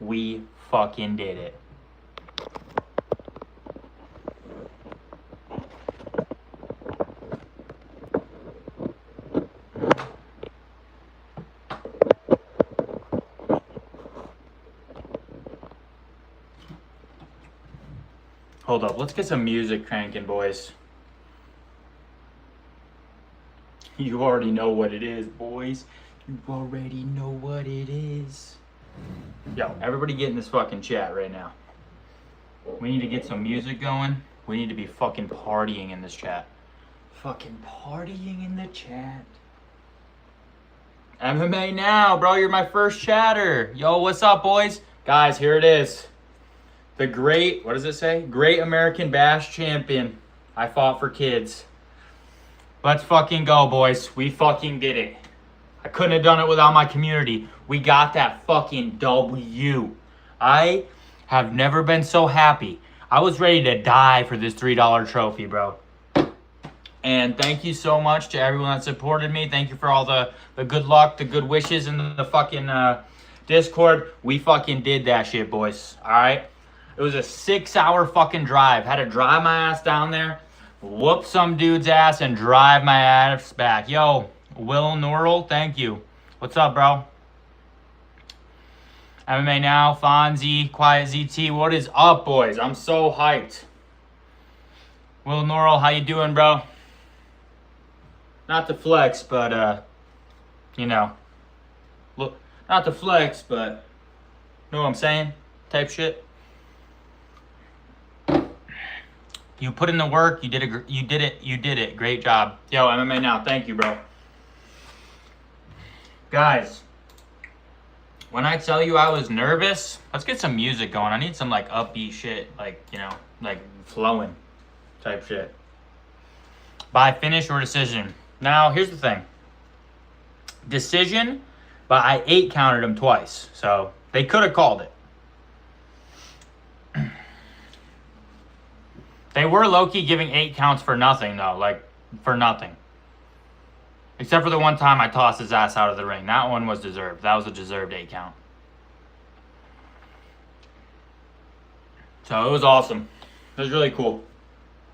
We fucking did it. Hold up, let's get some music cranking, boys. You already know what it is, boys. You already know what it is. Yo, everybody get in this fucking chat right now. We need to get some music going. We need to be fucking partying in this chat. Fucking partying in the chat. MMA now, bro. You're my first chatter. Yo, what's up, boys? Guys, here it is. The great, what does it say? Great American Bash Champion. I fought for kids. Let's fucking go, boys. We fucking did it. I couldn't have done it without my community. We got that fucking W. I have never been so happy. I was ready to die for this $3 trophy, bro. And thank you so much to everyone that supported me. Thank you for all the good luck, the good wishes in the fucking Discord. We fucking did that shit, boys. All right? It was a 6-hour fucking drive. Had to drive my ass down there, whoop some dude's ass, and drive my ass back. Yo, Will Norrell, thank you. What's up, bro? MMA Now, Fonzie, Quiet ZT. What is up, boys? I'm so hyped. Will Norrell, how you doing, bro? Not to flex, but, you know. Look, not to flex, but, know what I'm saying? Type shit. You put in the work. You did it. Great job. Yo, MMA Now. Thank you, bro. Guys, when I tell you I was nervous, let's get some music going. I need some, like, upbeat shit. Like, you know, like, flowing type shit. By finish or decision. Now, here's the thing. Decision, but I 8-counted him twice. So, they could have called it. They were low-key giving 8 counts for nothing, though. Like, for nothing. Except for the one time I tossed his ass out of the ring. That one was deserved. That was a deserved 8 count. So, it was awesome. It was really cool.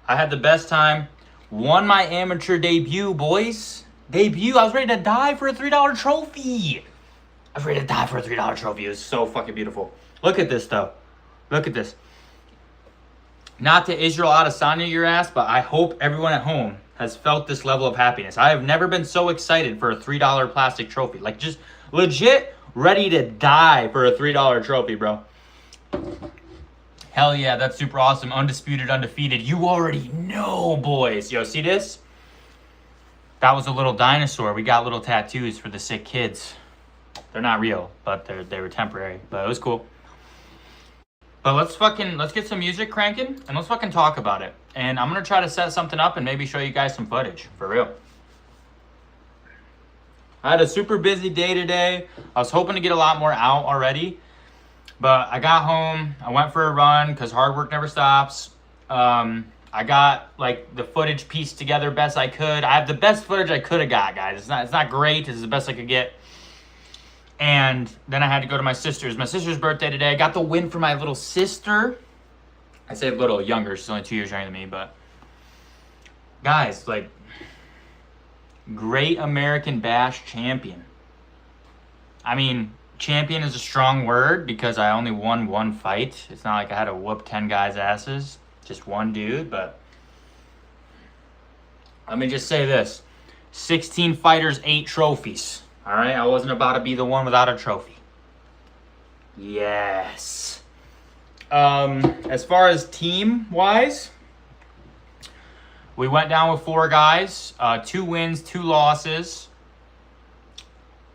I had the best time. Won my amateur debut, boys. Debut. I was ready to die for a $3 trophy. I was ready to die for a $3 trophy. It was so fucking beautiful. Look at this, though. Look at this. Not to Israel Adesanya your ass, but I hope everyone at home has felt this level of happiness. I have never been so excited for a $3 plastic trophy. Like, just legit ready to die for a $3 trophy, bro. Hell yeah, that's super awesome. Undisputed, undefeated. You already know, boys. Yo, see this? That was a little dinosaur. We got little tattoos for the sick kids. They're not real, but they were temporary. But it was cool. But let's get some music cranking and let's fucking talk about it. And I'm gonna try to set something up and maybe show you guys some footage, for real. I had a super busy day today. I was hoping to get a lot more out already, but I got home, I went for a run because hard work never stops. I got like the footage pieced together best I could. I have the best footage I could have got, guys. It's not great, it's the best I could get. And then I had to go to my sister's birthday today. I got the win for my little sister. I say a little younger, she's only 2 years younger than me, but guys, like, Great American Bash Champion. I mean, champion is a strong word because I only won one fight. It's not like I had to whoop 10 guys' asses, just one dude, but let me just say this. 16 fighters, 8 trophies. All right, I wasn't about to be the one without a trophy. Yes. As far as team-wise, we went down with 4 guys, 2 wins, 2 losses.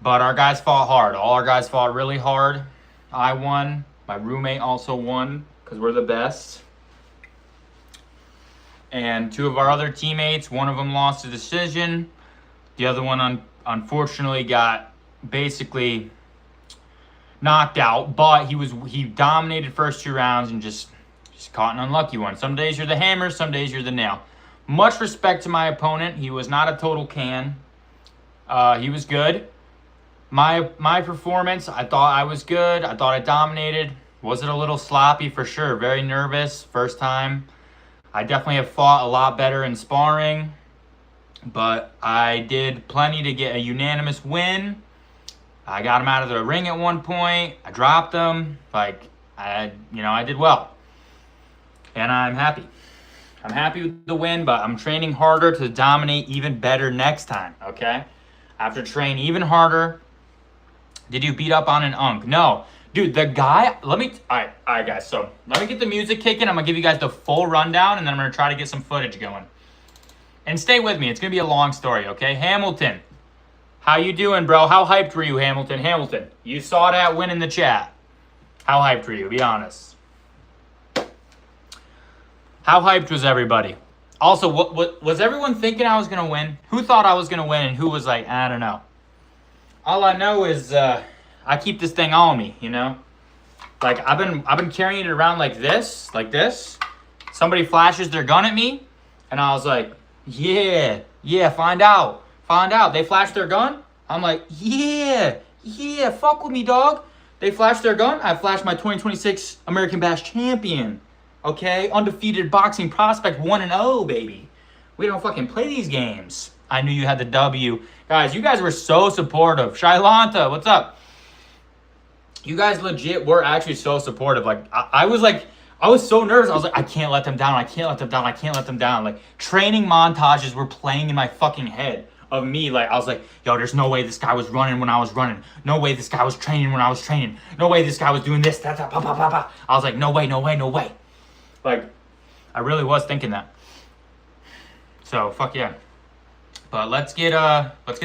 But our guys fought hard. All our guys fought really hard. I won. My roommate also won because we're the best. And 2 of our other teammates, one of them lost a decision. The other one, unfortunately, got basically knocked out. But he dominated first 2 rounds and just caught an unlucky one. Some days you're the hammer, some days you're the nail. Much respect to my opponent. He was not a total can. He was good. My performance, I thought I was good. I thought I dominated. Was it a little sloppy? For sure. Very nervous. First time. I definitely have fought a lot better in sparring. But I did plenty to get a unanimous win. I got him out of the ring at one point. I dropped him. I did well. And I'm happy. I'm happy with the win, but I'm training harder to dominate even better next time, okay? I have to train even harder. Did you beat up on an unk? No. Dude, the guy, all right, guys, so let me get the music kicking. I'm going to give you guys the full rundown, and then I'm going to try to get some footage going. And stay with me. It's going to be a long story, okay? Hamilton, how you doing, bro? How hyped were you, Hamilton? Hamilton, you saw that win in the chat. How hyped were you? Be honest. How hyped was everybody? Also, what was everyone thinking I was going to win? Who thought I was going to win, and who was like, I don't know? All I know is I keep this thing on me, you know? Like, I've been carrying it around like this. Somebody flashes their gun at me, and I was like, yeah, find out. They flashed their gun? I'm like, yeah, fuck with me, dog. They flashed their gun? I flashed my 2026 American Bash champion. Okay? Undefeated boxing prospect 1-0, baby. We don't fucking play these games. I knew you had the W. Guys, you guys were so supportive. Shailanta, what's up? You guys legit were actually so supportive. Like, I was so nervous. I was like, I can't let them down. Like, training montages were playing in my fucking head of me. Like, I was like, yo, there's no way this guy was running when I was running. No way this guy was training when I was training. No way this guy was doing this, that, pa, pa, pa, pa. I was like, no way. Like, I really was thinking that. So, fuck yeah. But let's get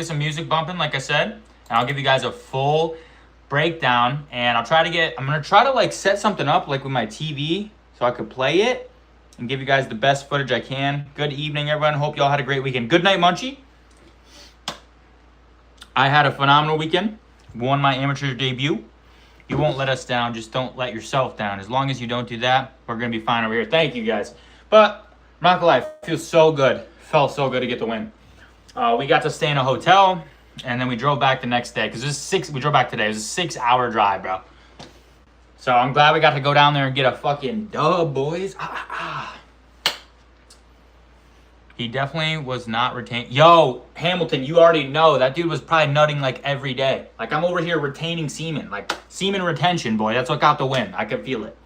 some music bumping, like I said, and I'll give you guys a full breakdown. And I'm gonna try to like set something up like with my TV so I could play it and give you guys the best footage I can. Good evening, everyone. Hope y'all had a great weekend. Good night, Munchie. I had a phenomenal weekend. Won my amateur debut. You won't let us down. Just don't let yourself down. As long as you don't do that, we're gonna be fine over here. Thank you, guys. But I'm not gonna lie, it feels so good. Felt so good to get the win. We got to stay in a hotel, and then we drove back the next day because we drove back today. It was a 6-hour drive, bro. So I'm glad we got to go down there and get a fucking dub, boys. He definitely was not retained. Yo, Hamilton, you already know that dude was probably nutting like every day. Like, I'm over here retaining semen, like semen retention, boy. That's what got the win. I could feel it.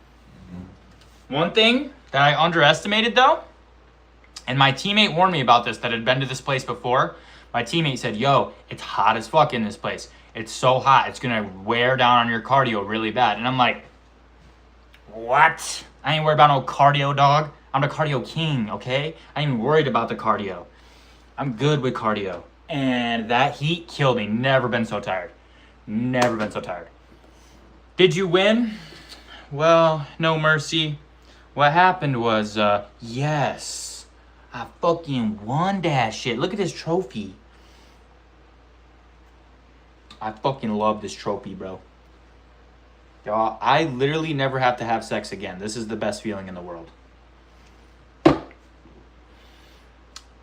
One thing that I underestimated though, and my teammate warned me about this that had been to this place before. My teammate said, yo, it's hot as fuck in this place. It's so hot. It's going to wear down on your cardio really bad. And I'm like, what? I ain't worried about no cardio, dog. I'm the cardio king, okay? I ain't even worried about the cardio. I'm good with cardio. And that heat killed me. Never been so tired. Did you win? Well, no mercy. What happened was, yes. I fucking won that shit. Look at this trophy. I fucking love this trophy, bro. Y'all, I literally never have to have sex again. This is the best feeling in the world.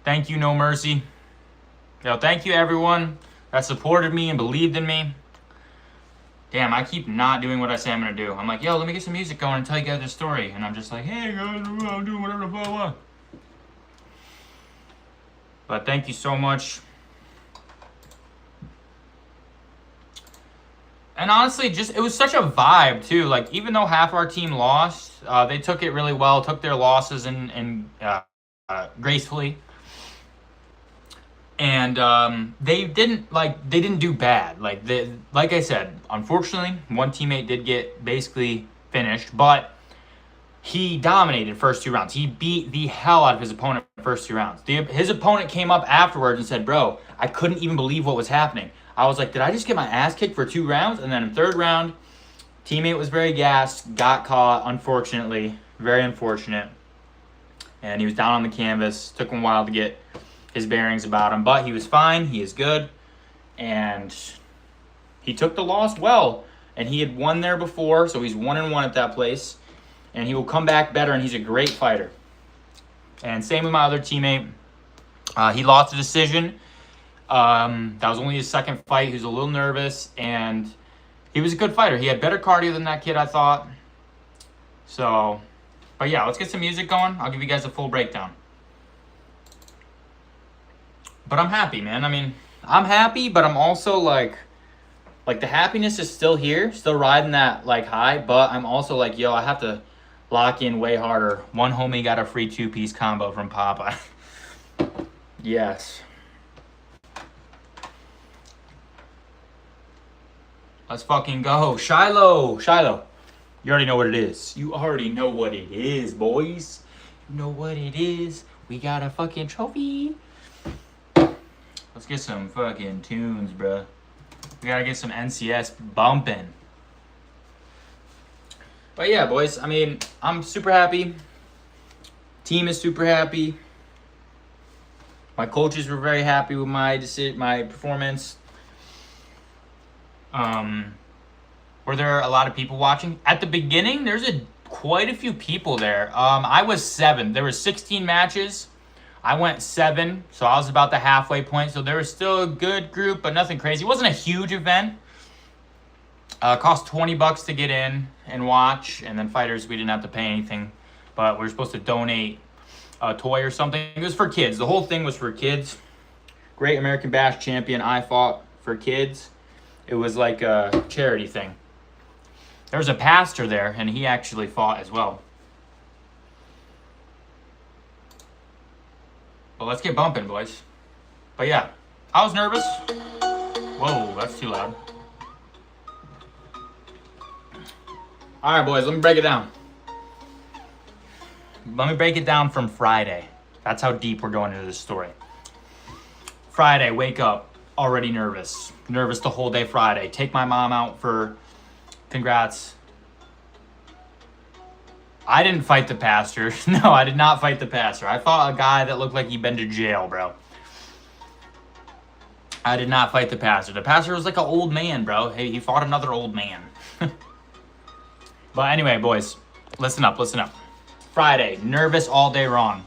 Thank you, No Mercy. Yo, thank you, everyone that supported me and believed in me. Damn, I keep not doing what I say I'm going to do. I'm like, yo, let me get some music going and tell you guys this story. And I'm just like, hey, guys, I'm doing whatever the fuck I want. But thank you so much. And honestly, it was such a vibe too. Like, even though half our team lost, they took it really well, took their losses and gracefully. And they didn't do bad. Like I said, unfortunately, one teammate did get basically finished, but he dominated first 2 rounds. He beat the hell out of his opponent first 2 rounds. His opponent came up afterwards and said, bro, I couldn't even believe what was happening. I was like, did I just get my ass kicked for 2 rounds? And then in 3rd round, teammate was very gassed, got caught, unfortunately. Very unfortunate. And he was down on the canvas. Took him a while to get his bearings about him. But he was fine. He is good. And he took the loss well. And he had won there before, so he's 1-1 at that place. And he will come back better, and he's a great fighter. And same with my other teammate. He lost the decision. That was only his second fight. He was a little nervous, and he was a good fighter. He had better cardio than that kid, I thought. So, but yeah, let's get some music going. I'll give you guys a full breakdown. But I'm happy, man. I mean, I'm happy, but I'm also like the happiness is still here, still riding that like high, but I'm also like, yo, I have to lock in way harder. One homie got a free 2-piece combo from Papa. Yes. Let's fucking go. Shiloh. Shiloh. You already know what it is. You already know what it is, boys. You know what it is. We got a fucking trophy. Let's get some fucking tunes, bruh. We gotta get some NCS bumping. But yeah, boys, I mean, I'm super happy. Team is super happy. My coaches were very happy with my performance. Were there a lot of people watching? At the beginning, there's quite a few people there. I was 7. There were 16 matches. I went 7, so I was about the halfway point. So there was still a good group, but nothing crazy. It wasn't a huge event. Cost $20 to get in and watch, and then fighters, we didn't have to pay anything, but we were supposed to donate a toy or something. It was for kids. The whole thing was for kids. Great American Bash Champion. I fought for kids. It was like a charity thing. There was a pastor there, and he actually fought as well. But let's get bumping, boys. But yeah, I was nervous. Whoa, that's too loud. All right, boys, let me break it down. Let me break it down from Friday. That's how deep we're going into this story. Friday, wake up, already nervous. Nervous the whole day Friday. Take my mom out for congrats. I didn't fight the pastor. No, I did not fight the pastor. I fought a guy that looked like he'd been to jail, bro. I did not fight the pastor. The pastor was like an old man, bro. Hey, he fought another old man. But anyway, boys, listen up, listen up. Friday, nervous all day long.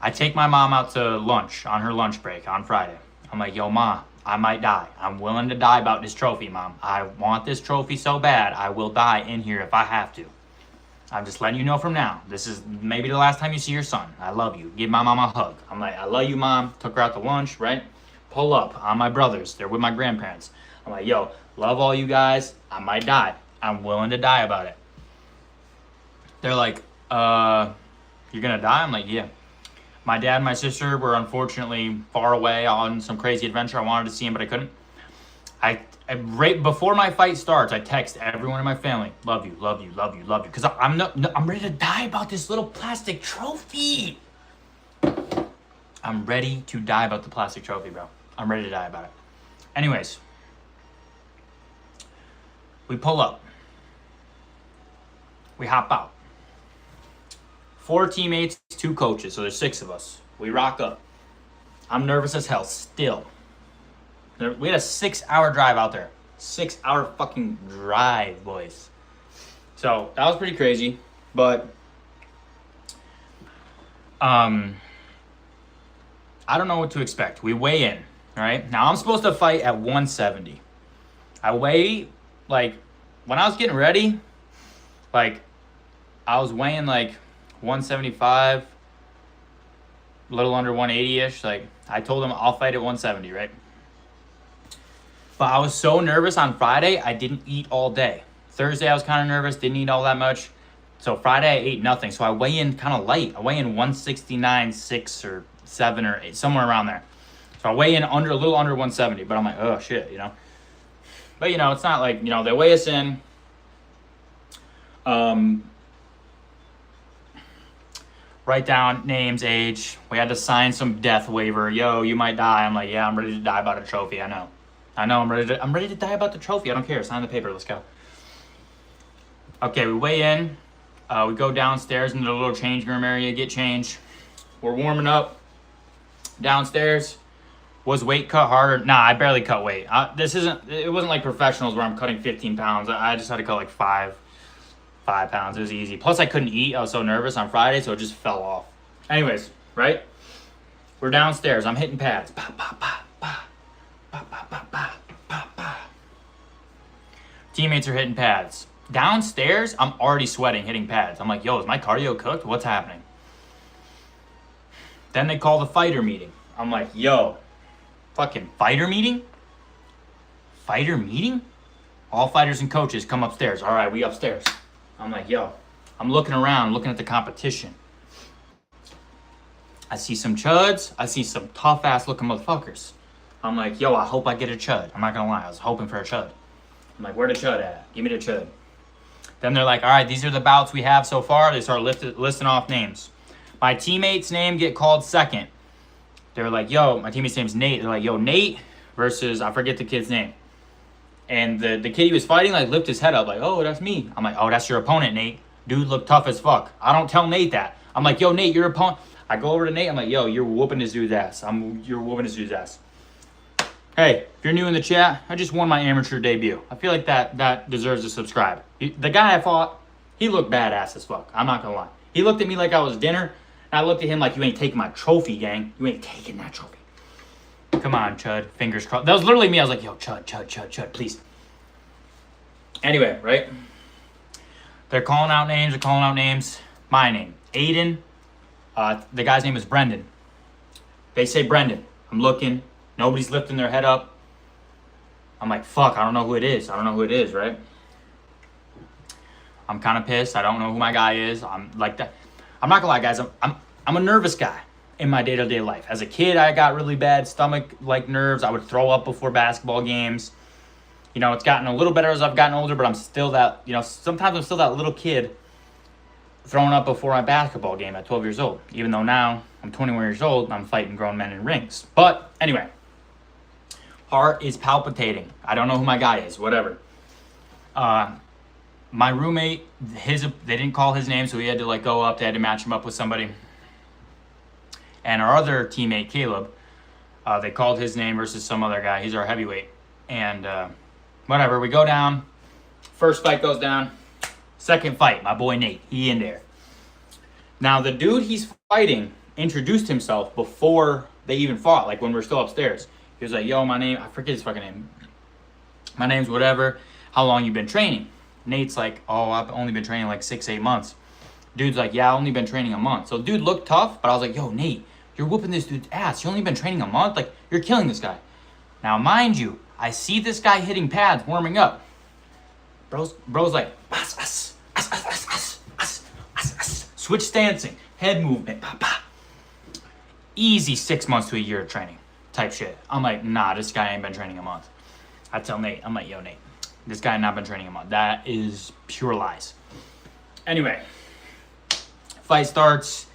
I take my mom out to lunch on her lunch break on Friday. I'm like, yo, Ma, I might die. I'm willing to die about this trophy, Mom. I want this trophy so bad, I will die in here if I have to. I'm just letting you know from now. This is maybe the last time you see your son. I love you. Give my mom a hug. I'm like, I love you, Mom. Took her out to lunch, right? Pull up on my brothers. They're with my grandparents. I'm like, yo, love all you guys. I might die. I'm willing to die about it. They're like, you're gonna die? I'm like, yeah. My dad and my sister were unfortunately far away on some crazy adventure. I wanted to see him, but I couldn't. Right before my fight starts, I text everyone in my family, love you, love you, love you, love you. Because I'm ready to die about this little plastic trophy. I'm ready to die about the plastic trophy, bro. I'm ready to die about it. Anyways, we pull up. We hop out. 4 teammates, 2 coaches, so there's 6 of us. We rock up. I'm nervous as hell still. We had a 6-hour drive out there. 6-hour fucking drive, boys. So that was pretty crazy, but I don't know what to expect. We weigh in, all right? Now I'm supposed to fight at 170. I weigh, like, when I was getting ready, like, I was weighing like 175, a little under 180-ish. Like, I told him I'll fight at 170, right? But I was so nervous on Friday, I didn't eat all day. Thursday, I was kind of nervous, didn't eat all that much. So Friday, I ate nothing. So I weigh in kind of light. I weigh in 169.6 or 7 or 8, somewhere around there. So I weigh in a little under 170, but I'm like, oh shit, you know? But you know, it's not like, you know, they weigh us in. Write down names, age. We had to sign some death waiver. Yo, you might die. I'm like, yeah, I'm ready to die about a trophy. I know I'm ready to die about the trophy. I don't care. Sign the paper. Let's go. Okay, we weigh in. We go downstairs into the little change room area, get changed. We're warming up downstairs. Was weight cut harder? Nah, I barely cut weight. It wasn't like professionals where I'm cutting 15 pounds. I just had to cut like 5 pounds. It was easy. Plus I couldn't eat. I was so nervous on Friday, so it just fell off. Anyways, right? We're downstairs. I'm hitting pads. Bah, bah, bah, bah. Bah, bah, bah, bah, bah, bah. Teammates are hitting pads. Downstairs, I'm already sweating hitting pads. I'm like, yo, is my cardio cooked? What's happening? Then they call the fighter meeting. I'm like, yo, fucking fighter meeting? Fighter meeting? All fighters and coaches come upstairs. All right, we upstairs. I'm like, yo, I'm looking around, looking at the competition. I see some chuds. I see some tough ass looking motherfuckers. I'm like, yo, I hope I get a chud. I'm not gonna lie, I was hoping for a chud. I'm like, where the chud at? Give me the chud. Then they're like, all right, these are the bouts we have so far. They start listing off names. My teammate's name get called second. They're like, yo, my teammate's name's Nate. They're like, yo, Nate versus, I forget the kid's name. And the kid he was fighting, like, lifted his head up, like, oh, that's me. I'm like, oh, that's your opponent, Nate. Dude looked tough as fuck. I don't tell Nate that. I'm like, yo, Nate, your opponent. I go over to Nate. I'm like, yo, you're whooping this dude's ass. You're whooping this dude's ass. Hey, if you're new in the chat, I just won my amateur debut. I feel like that deserves a subscribe. The guy I fought, he looked badass as fuck. I'm not gonna lie. He looked at me like I was dinner, and I looked at him like, you ain't taking my trophy, gang. You ain't taking that trophy. Come on, Chud. Fingers crossed. That was literally me. I was like, yo, Chud, please. Anyway, right? They're calling out names. My name, Aiden. The guy's name is Brendan. They say Brendan. I'm looking. Nobody's lifting their head up. I'm like, fuck, I don't know who it is. Right? I'm kind of pissed. I don't know who my guy is. I'm like that. I'm not gonna lie, guys. I'm a nervous guy in my day-to-day life. As a kid, I got really bad stomach-like nerves. I would throw up before basketball games. You know, it's gotten a little better as I've gotten older, but I'm still that, you know, sometimes I'm still that little kid throwing up before my basketball game at 12 years old. Even though now I'm 21 years old and I'm fighting grown men in rings. But anyway, heart is palpitating. I don't know who my guy is, whatever. My roommate, they didn't call his name, so he had to like go up. They had to match him up with somebody. And our other teammate, Caleb, they called his name versus some other guy. He's our heavyweight. And whatever, we go down. First fight goes down. Second fight, my boy Nate, he in there. Now the dude he's fighting introduced himself before they even fought, like when we're still upstairs. He was like, yo, my name, I forget his fucking name. My name's whatever. How long you been training? Nate's like, oh, I've only been training like 6-8 months. Dude's like, yeah, I've only been training a month. So dude looked tough, but I was like, yo, Nate, you're whooping this dude's ass. You only been training a month? Like, you're killing this guy. Now, mind you, I see this guy hitting pads, warming up. Bro's like, switch stancing, head movement, easy 6 months to a year of training type shit. I'm like, nah, this guy ain't been training a month. I tell Nate, I'm like, yo, Nate, this guy not been training a month. That is pure lies. Anyway, fight starts.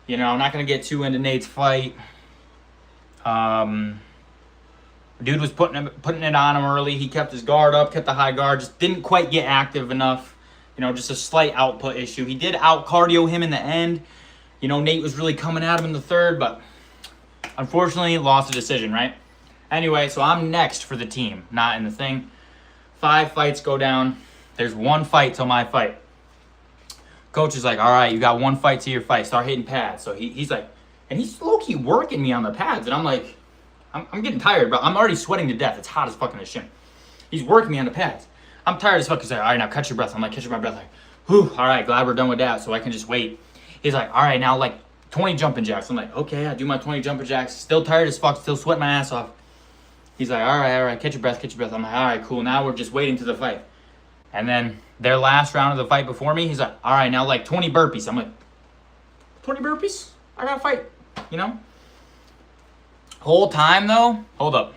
You know, I'm not going to get too into Nate's fight. Dude was putting it on him early. He kept his guard up, kept the high guard, just didn't quite get active enough. You know, just a slight output issue. He did out-cardio him in the end. You know, Nate was really coming at him in the third, but unfortunately lost the decision, right? Anyway, so I'm next for the team, not in the thing. 5 fights go down. There's 1 fight till my fight. Coach is like, all right, you got 1 fight to your fight. Start hitting pads. So he's like, and he's low-key working me on the pads. And I'm like, I'm getting tired, but I'm already sweating to death. It's hot as fucking as shit. He's working me on the pads. I'm tired as fuck. He's like, all right, now catch your breath. I'm like, catching my breath. Like, whew, all right, glad we're done with that so I can just wait. He's like, all right, now like 20 jumping jacks. I'm like, okay, I do my 20 jumping jacks. Still tired as fuck, still sweating my ass off. He's like, all right, catch your breath. I'm like, all right, cool. Now we're just waiting to the fight. And then their last round of the fight before me, he's like, all right, now like 20 burpees. I'm like, 20 burpees? I gotta fight, you know? Whole time though, hold up.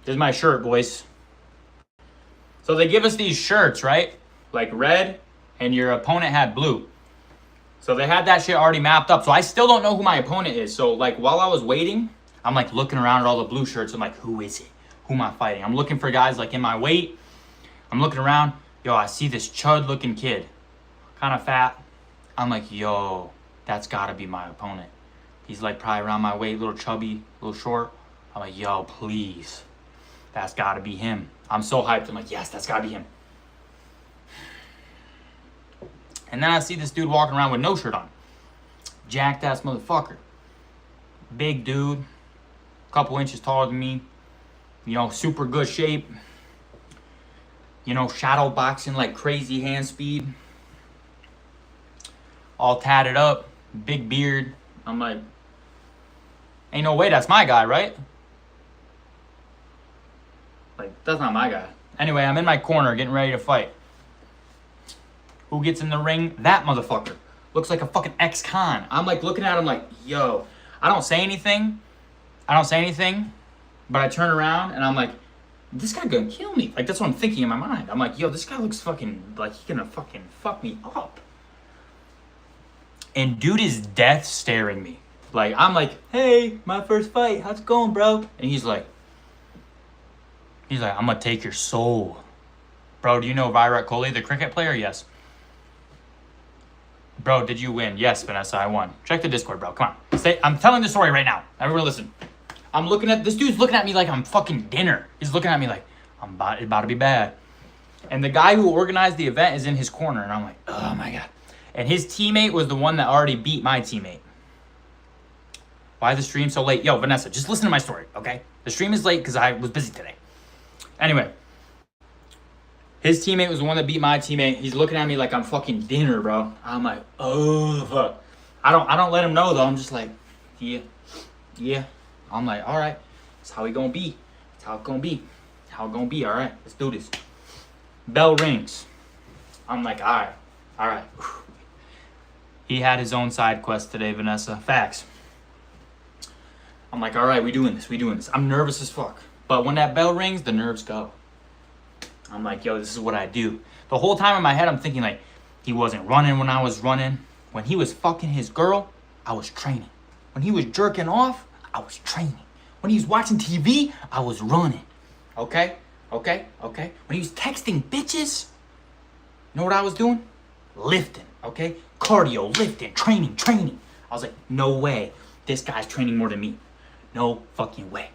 This is my shirt, boys. So they give us these shirts, right? Like red, and your opponent had blue. So they had that shit already mapped up. So I still don't know who my opponent is. So like while I was waiting, I'm like looking around at all the blue shirts. I'm like, who is it? Who am I fighting? I'm looking for guys like in my weight. I'm looking around. Yo, I see this chud looking kid. Kind of fat. I'm like, yo, that's gotta be my opponent. He's like probably around my weight, little chubby, little short. I'm like, yo, please. That's gotta be him. I'm so hyped. I'm like, yes, that's gotta be him. And then I see this dude walking around with no shirt on. Jacked ass motherfucker. Big dude. Couple inches taller than me. You know, super good shape. You know, shadow boxing like crazy hand speed. All tatted up. Big beard. I'm like, ain't no way that's my guy, right? Like, that's not my guy. Anyway, I'm in my corner getting ready to fight. Who gets in the ring? That motherfucker. Looks like a fucking ex-con. I'm like looking at him like, yo. I don't say anything. But I turn around and I'm like, this guy gonna kill me. Like, that's what I'm thinking in my mind. I'm like, yo, this guy looks fucking like he gonna fucking fuck me up. And dude is death staring me. Like, I'm like, hey, my first fight. How's it going, bro? And he's like, I'm gonna take your soul. Bro, do you know Virat Kohli, the cricket player? Yes. Bro, did you win? Yes, Vanessa, I won. Check the Discord, bro. Come on. I'm telling the story right now. Everyone listen. I'm looking at, this dude's looking at me like I'm fucking dinner. He's looking at me like, it's about to be bad. And the guy who organized the event is in his corner. And I'm like, oh my God. And his teammate was the one that already beat my teammate. Why the stream so late? Yo, Vanessa, just listen to my story, okay? The stream is late because I was busy today. Anyway. His teammate was the one that beat my teammate. He's looking at me like I'm fucking dinner, bro. I'm like, oh fuck. I don't let him know though. I'm just like, yeah. I'm like, all right, that's how it gonna be. That's how it gonna be. How it gonna be. All right, let's do this. Bell rings. I'm like, all right. He had his own side quest today, Vanessa. Facts. I'm like, all right, we doing this. I'm nervous as fuck. But when that bell rings, the nerves go. I'm like, yo, this is what I do. The whole time in my head, I'm thinking like, he wasn't running when I was running. When he was fucking his girl, I was training. When he was jerking off, I was training. When he was watching TV, I was running. Okay? When he was texting bitches, you know what I was doing? Lifting, okay? Cardio, lifting, training. I was like, no way. This guy's training more than me. No fucking way.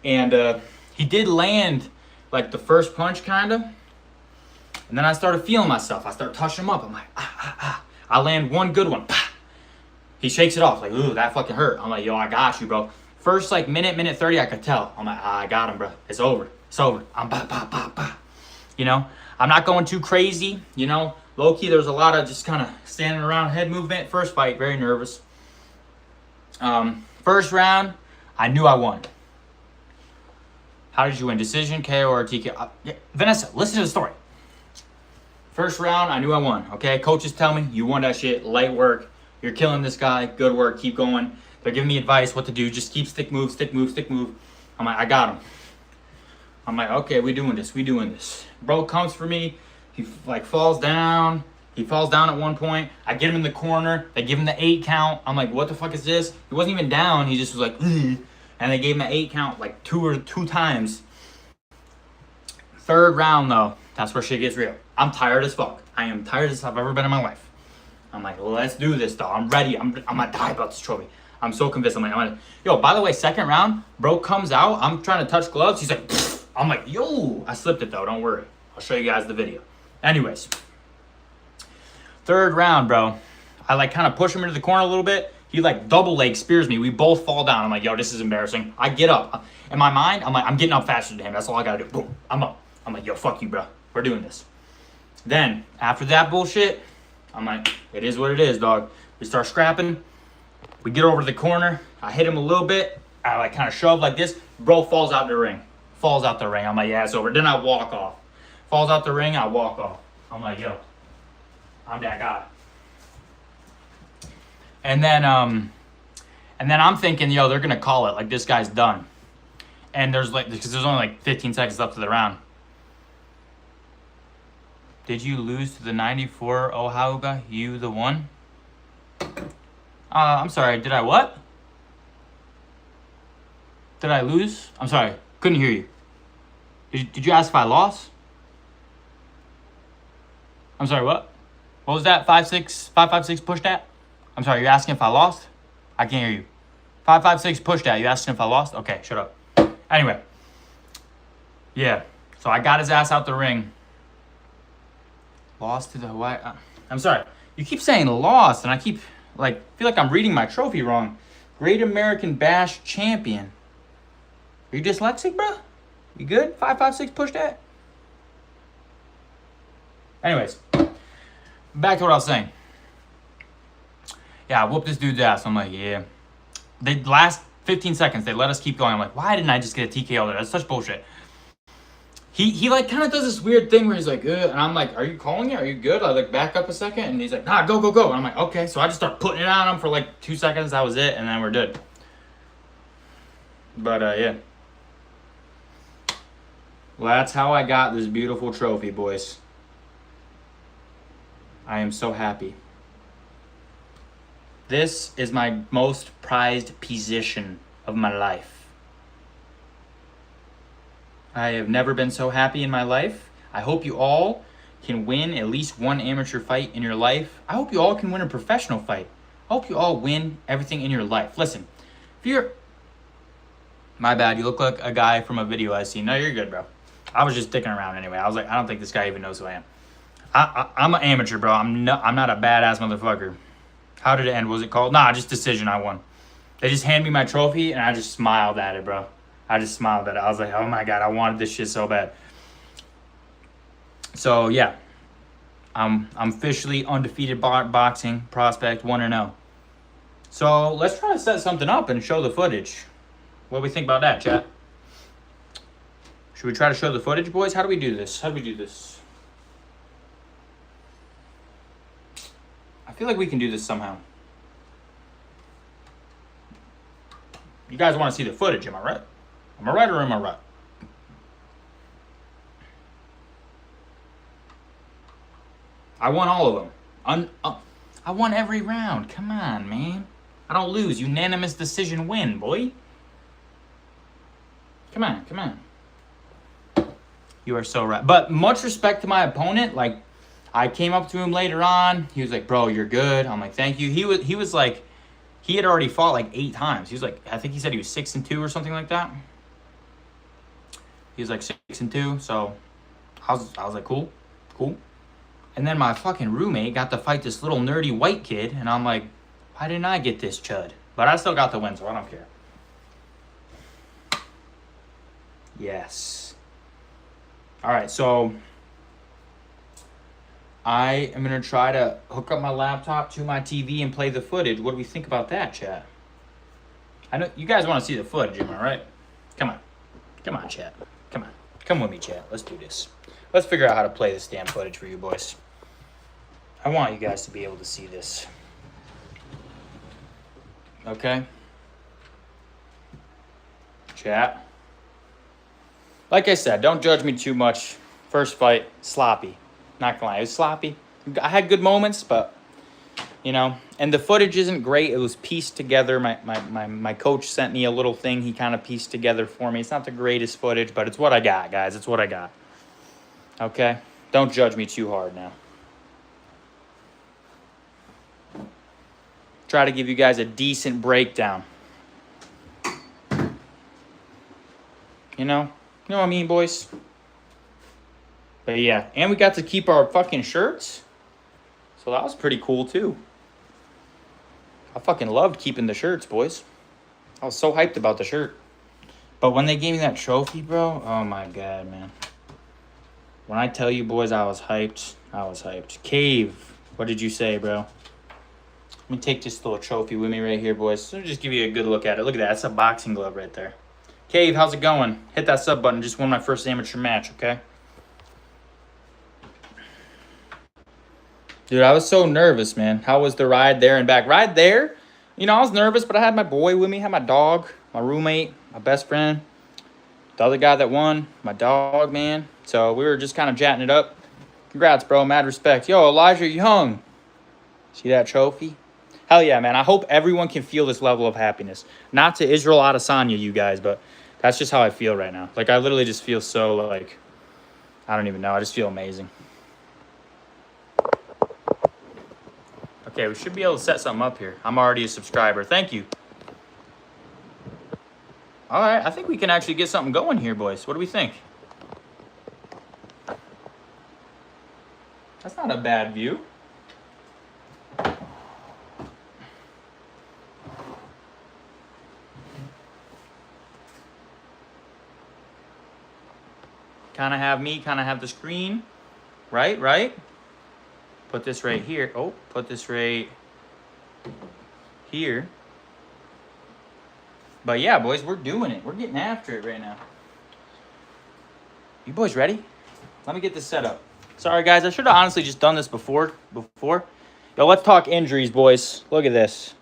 And he did land like the first punch kind of. And then I started feeling myself. I started touching him up. I'm like, I land one good one. He shakes it off like, ooh, that fucking hurt. I'm like, yo, I got you, bro. First like minute 30, I could tell. I'm like, I got him, bro. It's over. I'm ba. You know, I'm not going too crazy. You know, low key, there's a lot of just kind of standing around, head movement. First fight, very nervous. First round, I knew I won. How did you win? Decision, KO, or TKO? Vanessa, listen to the story. First round, I knew I won, okay? Coaches tell me, you won that shit, light work. You're killing this guy, good work, keep going. They're giving me advice what to do. Just keep stick move. I'm like, I got him. I'm like, okay, we doing this. Bro comes for me. He like falls down. He falls down at one point. I get him in the corner. They give him the 8 count. I'm like, what the fuck is this? He wasn't even down. He just was like, ugh. And they gave him an 8 count like two times. Third round though, that's where shit gets real. I'm tired as fuck. I am tired as I've ever been in my life. I'm like, let's do this, dog. I'm ready. I'm gonna die about this trophy. I'm so convinced. I'm like, yo, by the way, second round, bro comes out. I'm trying to touch gloves. He's like, pfft. I'm like, yo. I slipped it though. Don't worry. I'll show you guys the video. Anyways, third round, bro. I like kind of push him into the corner a little bit. He like double leg spears me. We both fall down. I'm like, yo, this is embarrassing. I get up. In my mind, I'm like, I'm getting up faster than him. That's all I gotta do. Boom. I'm up. I'm like, yo, fuck you, bro. We're doing this. Then, after that bullshit, I'm like, it is what it is, dog. We start scrapping. We get over to the corner. I hit him a little bit. I like kind of shove like this. Bro falls out the ring. I'm like, yeah, it's over. Then I walk off. Falls out the ring, I walk off. I'm like, yo, I'm that guy. And then I'm thinking, yo, they're gonna call it. Like, this guy's done. And there's like, because there's only like 15 seconds left of the round. Did you lose to the 94 Ohauga? You the one? I'm sorry, did I what? Did I lose? I'm sorry, couldn't hear you. Did you ask if I lost? I'm sorry, what? What was that? 556 push that? I'm sorry, you're asking if I lost? I can't hear you. 556 push that, you asking if I lost? Okay, shut up. Anyway. Yeah, so I got his ass out the ring. Lost to the Hawaii. I'm sorry. You keep saying lost, and I keep feel like I'm reading my trophy wrong. Great American Bash Champion. Are you dyslexic, bro? You good? 556 push that. Anyways, back to what I was saying. Yeah, I whooped this dude's ass. I'm like, yeah. They last 15 seconds, they let us keep going. I'm like, why didn't I just get a TKO there? That's such bullshit. He like kind of does this weird thing where he's like, and I'm like, are you calling it? Are you good? I like back up a second, and he's like, nah, go, go, go. And I'm like, okay. So I just start putting it on him for like 2 seconds. That was it, and then we're good. But yeah. Well, that's how I got this beautiful trophy, boys. I am so happy. This is my most prized position of my life. I have never been so happy in my life. I hope you all can win at least one amateur fight in your life. I hope you all can win a professional fight. I hope you all win everything in your life. Listen, if you're... My bad, you look like a guy from a video I seen. No, you're good, bro. I was just dicking around anyway. I was like, I don't think this guy even knows who I am. I'm an amateur, bro. I'm not a badass motherfucker. How did it end? Was it called? Nah, just decision. I won. They just handed me my trophy, and I just smiled at it, bro. I just smiled at it. I was like, oh my God, I wanted this shit so bad. So, yeah. I'm officially undefeated boxing prospect, 1-0. So, let's try to set something up and show the footage. What do we think about that, chat? Should we try to show the footage, boys? How do we do this? I feel like we can do this somehow. You guys want to see the footage, am I right? Am I right or am I right? I won all of them. I won every round. Come on, man. I don't lose. Unanimous decision win, boy. Come on, come on. You are so right. But much respect to my opponent. Like, I came up to him later on. He was like, bro, you're good. I'm like, thank you. He was like, he had already fought like 8 times. He was like, I think he said he was 6-2 or something like that. He was like 6-2. So I was like, cool. And then my fucking roommate got to fight this little nerdy white kid. And I'm like, why didn't I get this chud? But I still got the win, so I don't care. Yes. All right, so I am going to try to hook up my laptop to my TV and play the footage. What do we think about that, chat? I know you guys want to see the footage, am I right? Come on. Come on, chat. Come on. Come with me, chat. Let's do this. Let's figure out how to play this damn footage for you boys. I want you guys to be able to see this. Okay? Chat. Like I said, don't judge me too much. First fight, sloppy. Not gonna lie, it was sloppy. I had good moments, but, you know. And the footage isn't great. It was pieced together. My coach sent me a little thing he kind of pieced together for me. It's not the greatest footage, but it's what I got, guys. It's what I got. Okay? Don't judge me too hard now. Try to give you guys a decent breakdown. You know what I mean, boys? But yeah, and we got to keep our fucking shirts. So that was pretty cool too. I fucking loved keeping the shirts, boys. I was so hyped about the shirt. But when they gave me that trophy, bro, oh my God, man. When I tell you, boys, I was hyped. I was hyped. Cave, what did you say, bro? Let me take this little trophy with me right here, boys. Let me just give you a good look at it. Look at that. That's a boxing glove right there. Cave, how's it going? Hit that sub button. Just won my first amateur match, okay? Dude, I was so nervous, man. How was the ride there and back? Ride there, you know, I was nervous, but I had my boy with me. I had my dog, my roommate, my best friend. The other guy that won, my dog, man. So we were just kind of chatting it up. Congrats, bro. Mad respect. Yo, Elijah Young. See that trophy? Hell yeah, man. I hope everyone can feel this level of happiness. Not to Israel Adesanya, you guys, but that's just how I feel right now. Like, I literally just feel so, like, I don't even know. I just feel amazing. Okay, we should be able to set something up here. I'm already a subscriber. Thank you. All right, I think we can actually get something going here, boys. What do we think? That's not a bad view. Kind of have me, kind of have the screen. Right? Put this right here. Oh, put this right here. But yeah, boys, we're doing it. We're getting after it right now. You boys ready? Let me get this set up. Sorry, guys. I should have honestly just done this before. Yo, let's talk injuries, boys. Look at this.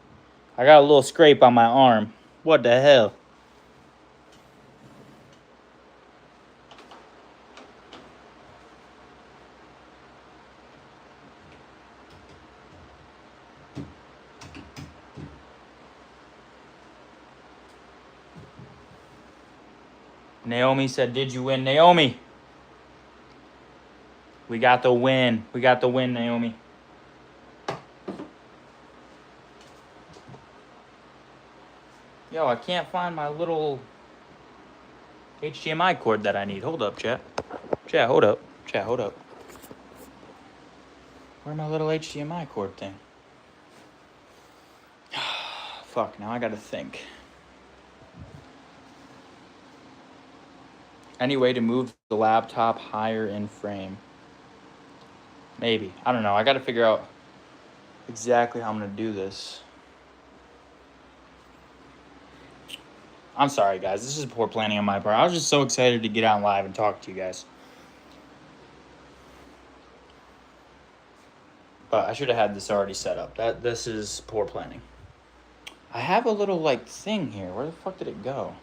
I got a little scrape on my arm. What the hell? Naomi said, did you win? Naomi. We got the win. We got the win, Naomi. Yo, I can't find my little HDMI cord that I need. Hold up, chat. Chat, hold up. Chat, hold up. Where's my little HDMI cord thing? Fuck, now I gotta think. Any way to move the laptop higher in frame? Maybe. I don't know. I gotta figure out exactly how I'm gonna do this. I'm sorry, guys. This is poor planning on my part. I was just so excited to get on live and talk to you guys. But I should have had this already set up. This is poor planning. I have a little, like, thing here. Where the fuck did it go?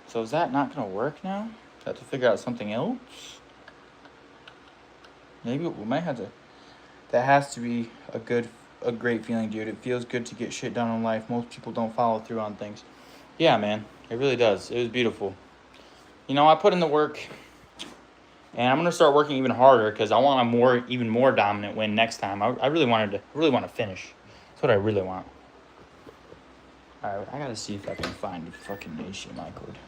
So is that not going to work now? I have to figure out something else? Maybe we might have to... That has to be a great feeling, dude. It feels good to get shit done in life. Most people don't follow through on things. Yeah, man. It really does. It was beautiful. You know, I put in the work... And I'm gonna start working even harder because I want a even more dominant win next time. I really want to finish. That's what I really want. All right, I gotta see if I can find the fucking HDMI cord.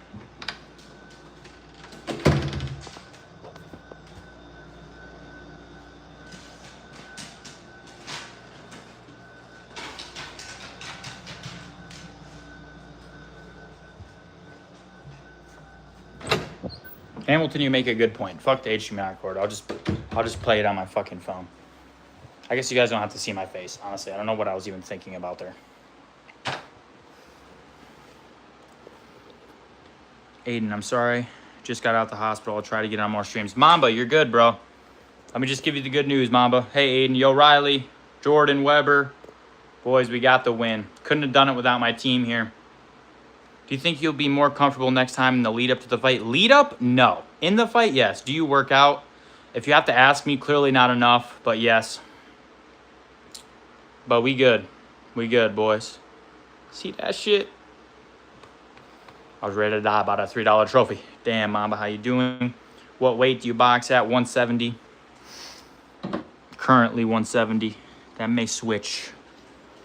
Hamilton, you make a good point. Fuck the HDMI cord. I'll just play it on my fucking phone. I guess you guys don't have to see my face. Honestly, I don't know what I was even thinking about there. Aiden, I'm sorry. Just got out the hospital. I'll try to get on more streams. Mamba, you're good, bro. Let me just give you the good news, Mamba. Hey, Aiden, Yo Riley, Jordan Weber. Boys, we got the win. Couldn't have done it without my team here. Do you think you'll be more comfortable next time in the lead up to the fight? Lead up? No. In the fight, yes. Do you work out? If you have to ask me, clearly not enough, but yes. But we good. We good, boys. See that shit? I was ready to die about a $3 trophy. Damn, Mamba, how you doing? What weight do you box at? 170. Currently 170. That may switch.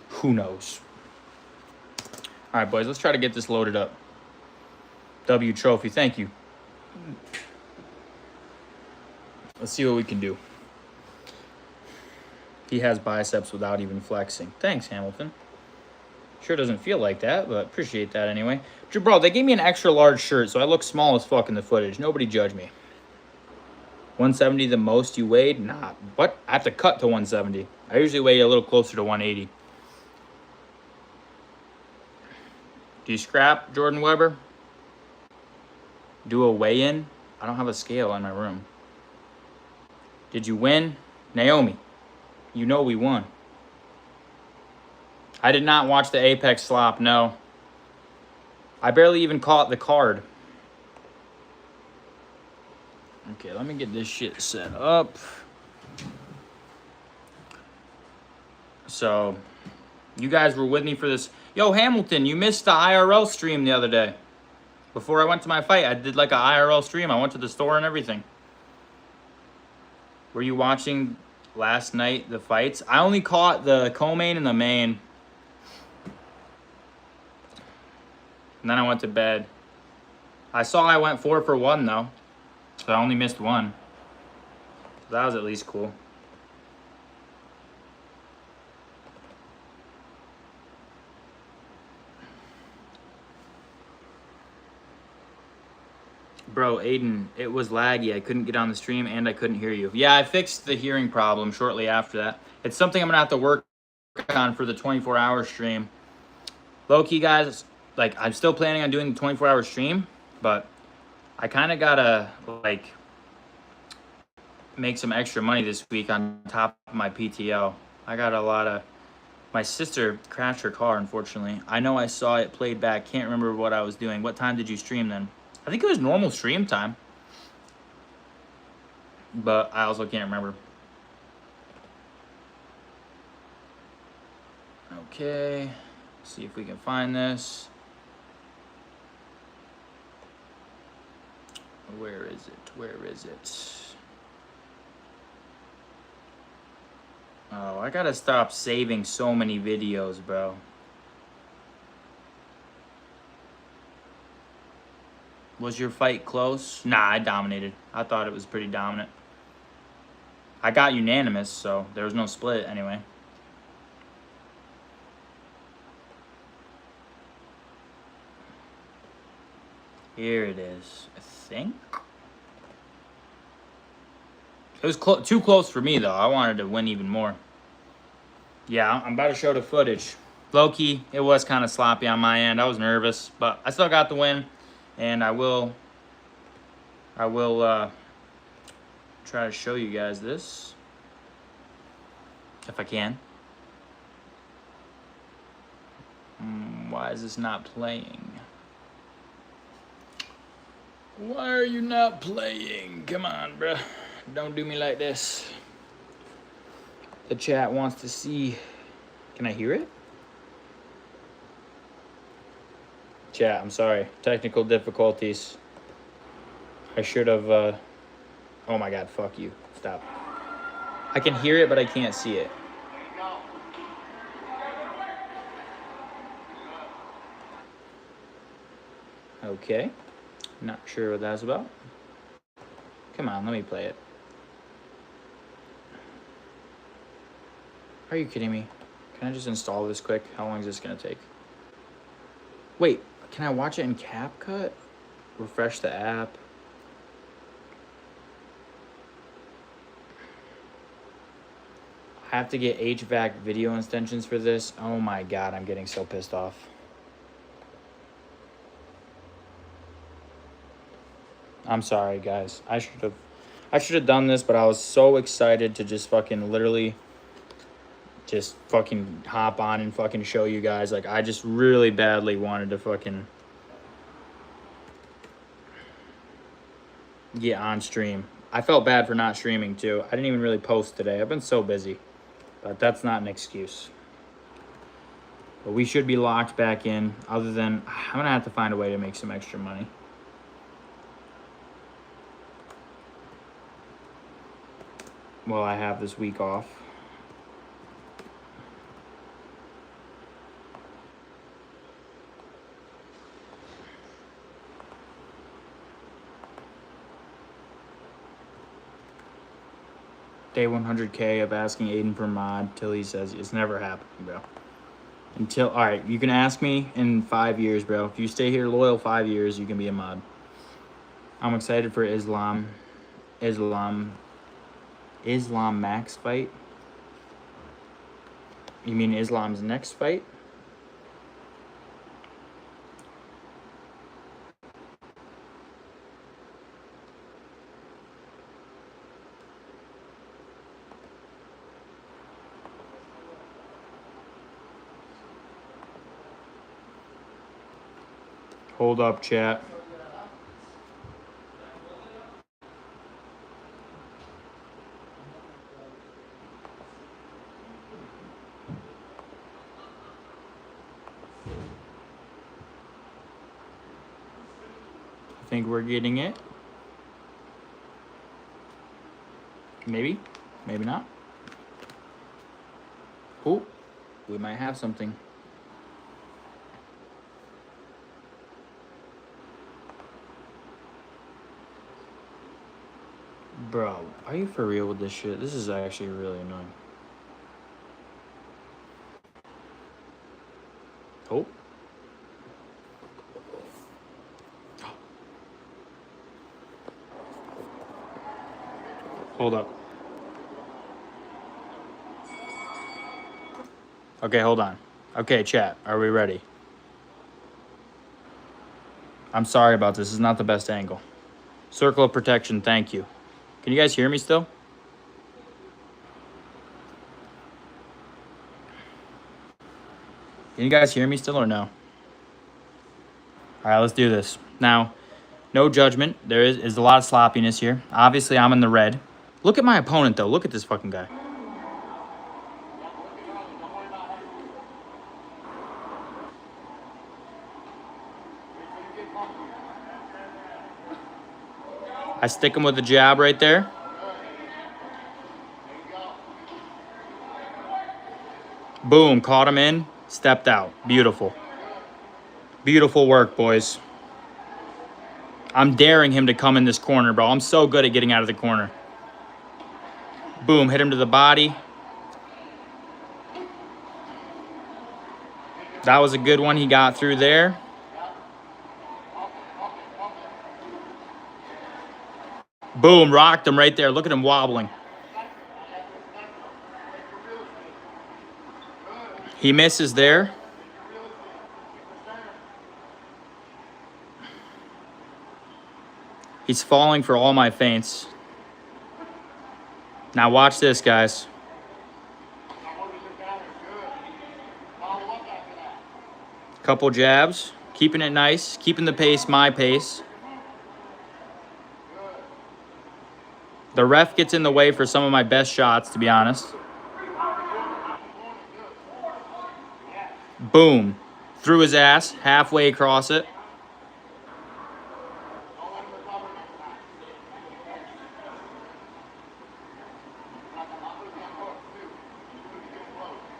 Who knows? All right, boys, let's try to get this loaded up. W trophy, thank you. Let's see what we can do. He has biceps without even flexing. Thanks, Hamilton. Sure doesn't feel like that, but appreciate that anyway. Bro, they gave me an extra large shirt, so I look small as fuck in the footage. Nobody judge me. 170 the most you weighed? Nah, what? I have to cut to 170. I usually weigh a little closer to 180. Do you scrap, Jordan Weber? Do a weigh-in? I don't have a scale in my room. Did you win? Naomi, you know we won. I did not watch the Apex slop, no. I barely even caught the card. Okay, let me get this shit set up. So, you guys were with me for this. Yo, Hamilton, you missed the IRL stream the other day. Before I went to my fight, I did like an IRL stream. I went to the store and everything. Were you watching last night, the fights? I only caught the co-main and the main. And then I went to bed. I saw I went 4 for 1 though. So I only missed one. So that was at least cool. Bro, Aiden, it was laggy. I couldn't get on the stream and I couldn't hear you. Yeah, I fixed the hearing problem shortly after that. It's something I'm gonna have to work on for the 24-hour stream. Low-key, guys, like, I'm still planning on doing the 24-hour stream, but I kind of gotta, like, make some extra money this week on top of my PTO. I got a lot of... My sister crashed her car, unfortunately. I know I saw it played back. Can't remember what I was doing. What time did you stream then? I think it was normal stream time. But I also can't remember. Okay. See if we can find this. Where is it? Where is it? Oh, I gotta stop saving so many videos, bro. Was your fight close? Nah, I dominated. I thought it was pretty dominant. I got unanimous, so there was no split anyway. Here it is, I think. It was too close for me, though. I wanted to win even more. Yeah, I'm about to show the footage. Low-key, it was kind of sloppy on my end. I was nervous, but I still got the win. And I will try to show you guys this. If I can. Why is this not playing? Why are you not playing? Come on, bruh. Don't do me like this. The chat wants to see. Can I hear it? Chat, I'm sorry. Technical difficulties. I should have, oh my God, fuck you. Stop. I can hear it, but I can't see it. Okay. Not sure what that's about. Come on, let me play it. Are you kidding me? Can I just install this quick? How long is this gonna take? Wait, can I watch it in CapCut? Refresh the app. I have to get HVAC video extensions for this. Oh my God, I'm getting so pissed off. I'm sorry, guys. I should have done this, but I was so excited to just fucking literally just fucking hop on and fucking show you guys. Like, I just really badly wanted to fucking get on stream. I felt bad for not streaming too. I didn't even really post today. I've been so busy, but that's not an excuse. But we should be locked back in, other than I'm gonna have to find a way to make some extra money. Well, I have this week off. Day 100K of asking Aiden for mod till he says it's never happening, bro. Until, all right, you can ask me in 5 years, bro. If you stay here loyal 5 years, you can be a mod. I'm excited for Islam Max fight. You mean Islam's next fight? Hold up, chat. I think we're getting it. Maybe, maybe not. Oh, we might have something. Bro, are you for real with this shit? This is actually really annoying. Oh. Hold up. Okay, hold on. Okay, chat. Are we ready? I'm sorry about this. This is not the best angle. Circle of protection, thank you. Can you guys hear me still? Can you guys hear me still or no? All right, let's do this. Now, no judgment. There is a lot of sloppiness here. Obviously, I'm in the red. Look at my opponent, though. Look at this fucking guy. I stick him with the jab right there. Boom, caught him in, stepped out. Beautiful. Beautiful work, boys. I'm daring him to come in this corner, bro. I'm so good at getting out of the corner. Boom, hit him to the body. That was a good one he got through there. Boom, rocked him right there. Look at him wobbling. He misses there. He's falling for all my feints. Now watch this, guys. Couple jabs, keeping it nice, keeping the pace, my pace. The ref gets in the way for some of my best shots, to be honest. Boom. Threw his ass halfway across it.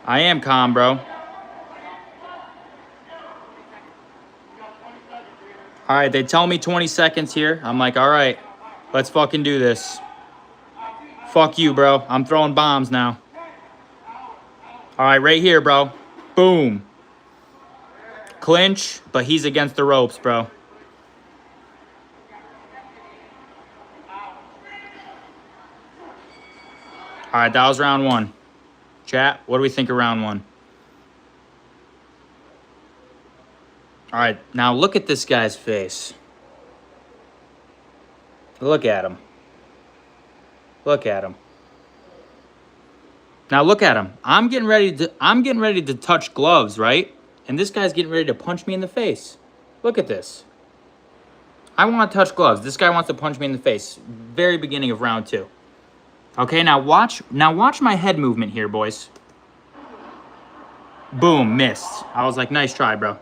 I am calm, bro. All right, they tell me 20 seconds here. I'm like, all right, let's fucking do this. Fuck you, bro. I'm throwing bombs now. All right, right here, bro. Boom. Clinch, but he's against the ropes, bro. All right, that was round one. Chat, what do we think of round one? All right, now look at this guy's face. Look at him. Look at him. Now look at him. I'm getting ready to touch gloves, right? And this guy's getting ready to punch me in the face. Look at this. I want to touch gloves. This guy wants to punch me in the face. Very beginning of round two. Okay, now watch my head movement here, boys. Boom, missed. I was like, nice try, bro.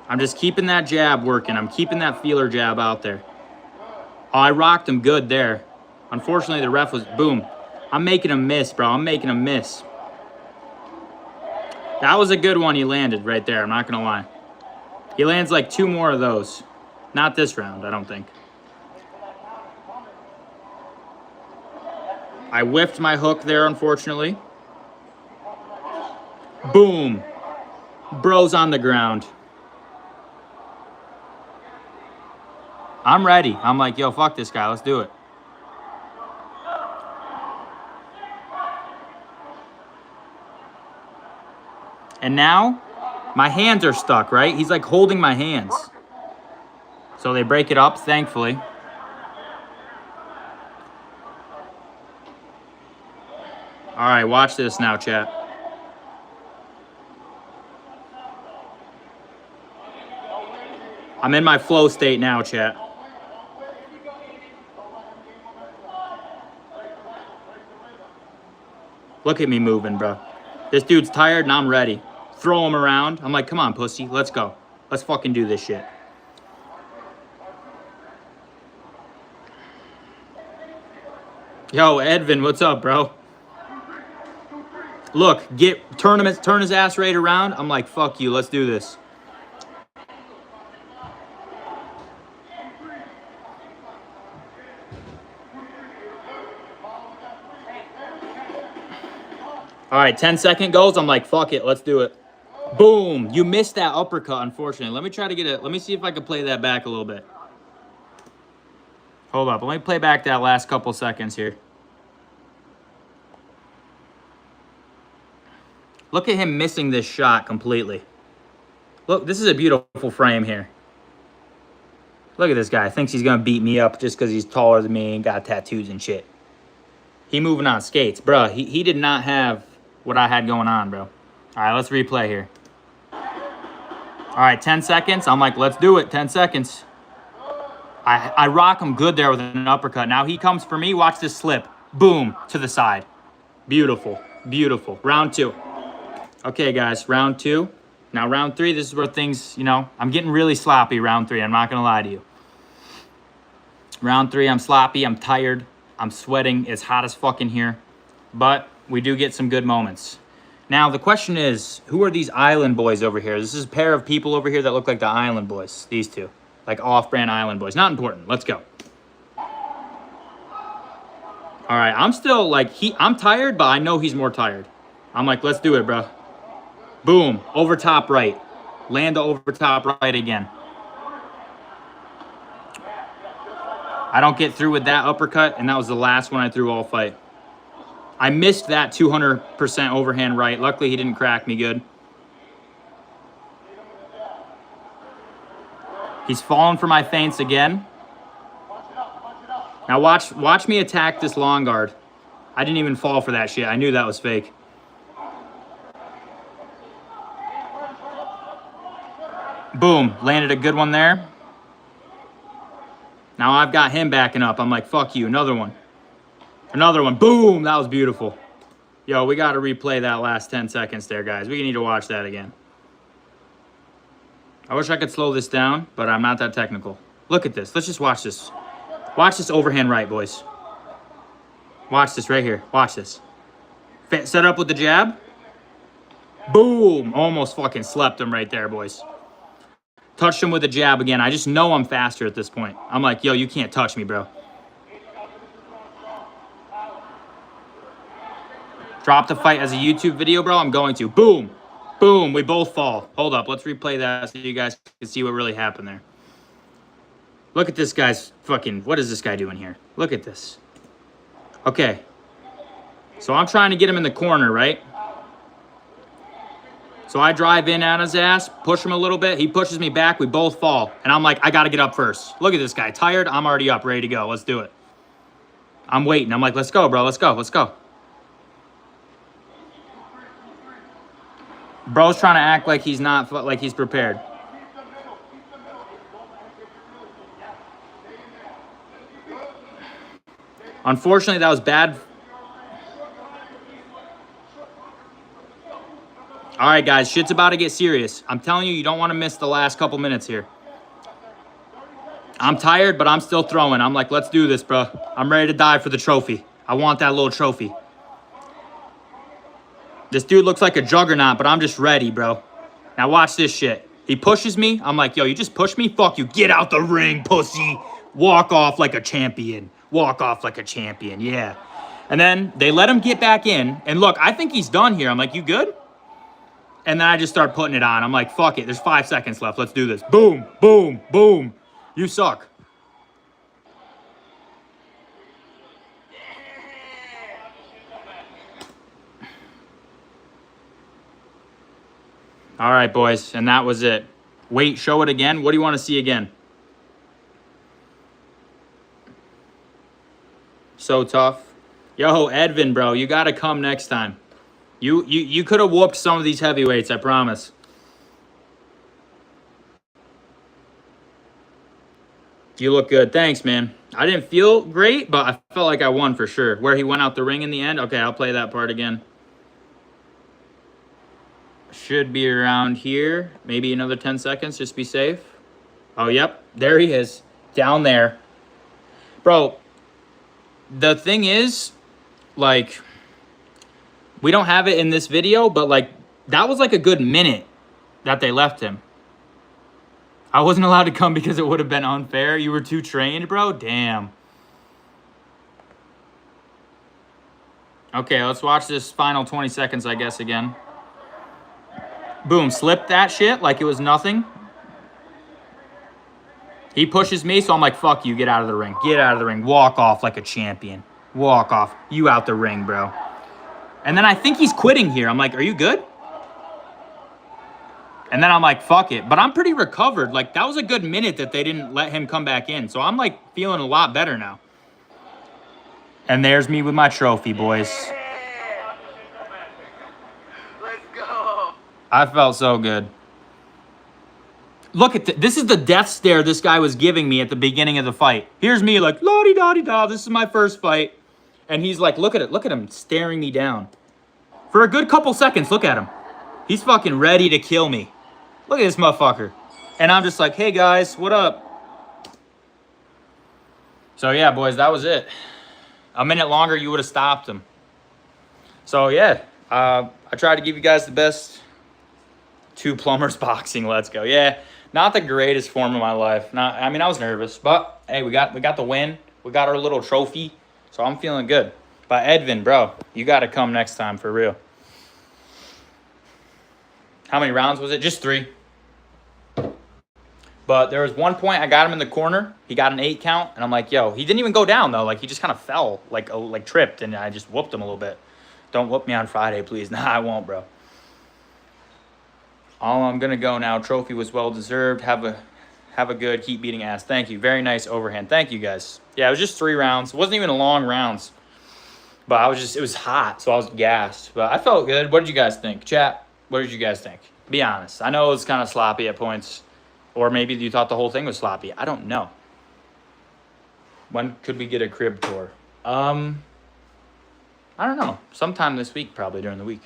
I'm just keeping that jab working. I'm keeping that feeler jab out there. Oh, I rocked him good there. Unfortunately, the ref was, boom. I'm making him miss, bro. I'm making him miss. That was a good one he landed right there. I'm not going to lie. He lands like two more of those. Not this round, I don't think. I whiffed my hook there, unfortunately. Boom. Bro's on the ground. I'm ready. I'm like, yo, fuck this guy. Let's do it. And now, my hands are stuck, right? He's like holding my hands. So they break it up, thankfully. All right, watch this now, chat. I'm in my flow state now, chat. Look at me moving, bro. This dude's tired and I'm ready. Throw him around. I'm like, come on, pussy. Let's go. Let's fucking do this shit. Yo, Edvin, what's up, bro? Look, turn his ass right around. I'm like, fuck you. Let's do this. All right, 10-second goes. I'm like, fuck it. Let's do it. Boom. You missed that uppercut, unfortunately. Let me try to get it. Let me see if I can play that back a little bit. Hold up. Let me play back that last couple seconds here. Look at him missing this shot completely. Look, this is a beautiful frame here. Look at this guy. Thinks he's going to beat me up just because he's taller than me and got tattoos and shit. He moving on skates. Bruh, he did not have what I had going on, bro. All right, let's replay here. All right, 10 seconds. I'm like, let's do it. 10 seconds. I rock him good there with an uppercut. Now he comes for me. Watch this slip. Boom, to the side. Beautiful, beautiful. Round 2. Okay, guys, round 2. Now, round 3, this is where things, you know, I'm getting really sloppy round 3. I'm not going to lie to you. Round 3, I'm sloppy. I'm tired. I'm sweating. It's hot as fuck in here. But we do get some good moments. Now, the question is, who are these Island Boys over here? This is a pair of people over here that look like the Island Boys. These two. Like off-brand Island Boys. Not important. Let's go. All right, I'm still like, I'm tired, but I know he's more tired. I'm like, let's do it, bro. Boom, over top right. Land the over top right again. I don't get through with that uppercut, and that was the last one I threw all fight. I missed that 200% overhand right. Luckily, he didn't crack me good. He's falling for my feints again. Now watch me attack this long guard. I didn't even fall for that shit. I knew that was fake. Boom, landed a good one there. Now I've got him backing up. I'm like, fuck you, another one. Another one, boom, that was beautiful. Yo, we gotta replay that last 10 seconds there, guys. We need to watch that again. I wish I could slow this down, but I'm not that technical. Look at this, let's just watch this. Watch this overhand right, boys. Watch this right here, watch this. Set up with the jab. Boom, almost fucking slept him right there, boys. Touched him with a jab again. I just know I'm faster at this point. I'm like, yo, you can't touch me, bro. Drop the fight as a YouTube video, bro. I'm going to. Boom. Boom. We both fall. Hold up. Let's replay that so you guys can see what really happened there. Look at this guy's fucking... What is this guy doing here? Look at this. Okay. So I'm trying to get him in the corner, right? So I drive in on his ass, push him a little bit. He pushes me back. We both fall. And I'm like, I got to get up first. Look at this guy. Tired. I'm already up, ready to go. Let's do it. I'm waiting. I'm like, let's go, bro. Let's go. Let's go. Bro's trying to act like he's not, like he's prepared. Unfortunately, that was bad. All right, guys, shit's about to get serious. I'm telling you, you don't want to miss the last couple minutes here. I'm tired, but I'm still throwing. I'm like, let's do this, bro. I'm ready to die for the trophy. I want that little trophy. This dude looks like a juggernaut, but I'm just ready, bro. Now watch this shit. He pushes me. I'm like, yo, you just push me? Fuck you. Get out the ring, pussy. Walk off like a champion. Walk off like a champion, yeah. And then they let him get back in. And look, I think he's done here. I'm like, you good? And then I just start putting it on. I'm like, fuck it. There's 5 seconds left. Let's do this. Boom, boom, boom. You suck. All right, boys. And that was it. Wait, show it again. What do you want to see again? So tough. Yo, Edvin, bro, you got to come next time. You could have whooped some of these heavyweights, I promise. You look good. Thanks, man. I didn't feel great, but I felt like I won for sure. Where he went out the ring in the end? Okay, I'll play that part again. Should be around here. Maybe another 10 seconds. Just be safe. Oh, yep. There he is. Down there. Bro, the thing is, like, we don't have it in this video, but, like, that was, like, a good minute that they left him. I wasn't allowed to come because it would have been unfair. You were too trained, bro? Damn. Okay, let's watch this final 20 seconds, I guess, again. Boom, slipped that shit like it was nothing. He pushes me, so I'm like, fuck you, get out of the ring. Get out of the ring. Walk off like a champion. Walk off. You out the ring, bro. And then I think he's quitting here. I'm like, are you good? And then I'm like, fuck it. But I'm pretty recovered. Like, that was a good minute that they didn't let him come back in. So I'm like feeling a lot better now. And there's me with my trophy, boys. Let's go. I felt so good. Look at this is the death stare this guy was giving me at the beginning of the fight. Here's me like, la-di-da-di-da, this is my first fight. And he's like, look at it. Look at him staring me down. For a good couple seconds, look at him. He's fucking ready to kill me. Look at this motherfucker. And I'm just like, hey guys, what up? So yeah, boys, that was it. A minute longer, you would have stopped him. So yeah, I tried to give you guys the best two plumbers boxing. Let's go. Yeah, not the greatest form of my life. I mean, I was nervous, but hey, we got the win. We got our little trophy, so I'm feeling good. But Edvin, bro, you got to come next time for real. How many rounds was it? Just 3. But there was one point I got him in the corner. He got an 8 count, and I'm like, yo, he didn't even go down though. Like he just kind of fell, like tripped, and I just whooped him a little bit. Don't whoop me on Friday, please. Nah, I won't, bro. I'm gonna go now. Trophy was well deserved. Have a good. Keep beating ass. Thank you. Very nice overhand. Thank you guys. Yeah, it was just 3 rounds. It wasn't even a long rounds. But it was hot, so I was gassed. But I felt good. What did you guys think? Chat, what did you guys think? Be honest. I know it was kind of sloppy at points. Or maybe you thought the whole thing was sloppy. I don't know. When could we get a crib tour? I don't know. Sometime this week, probably during the week.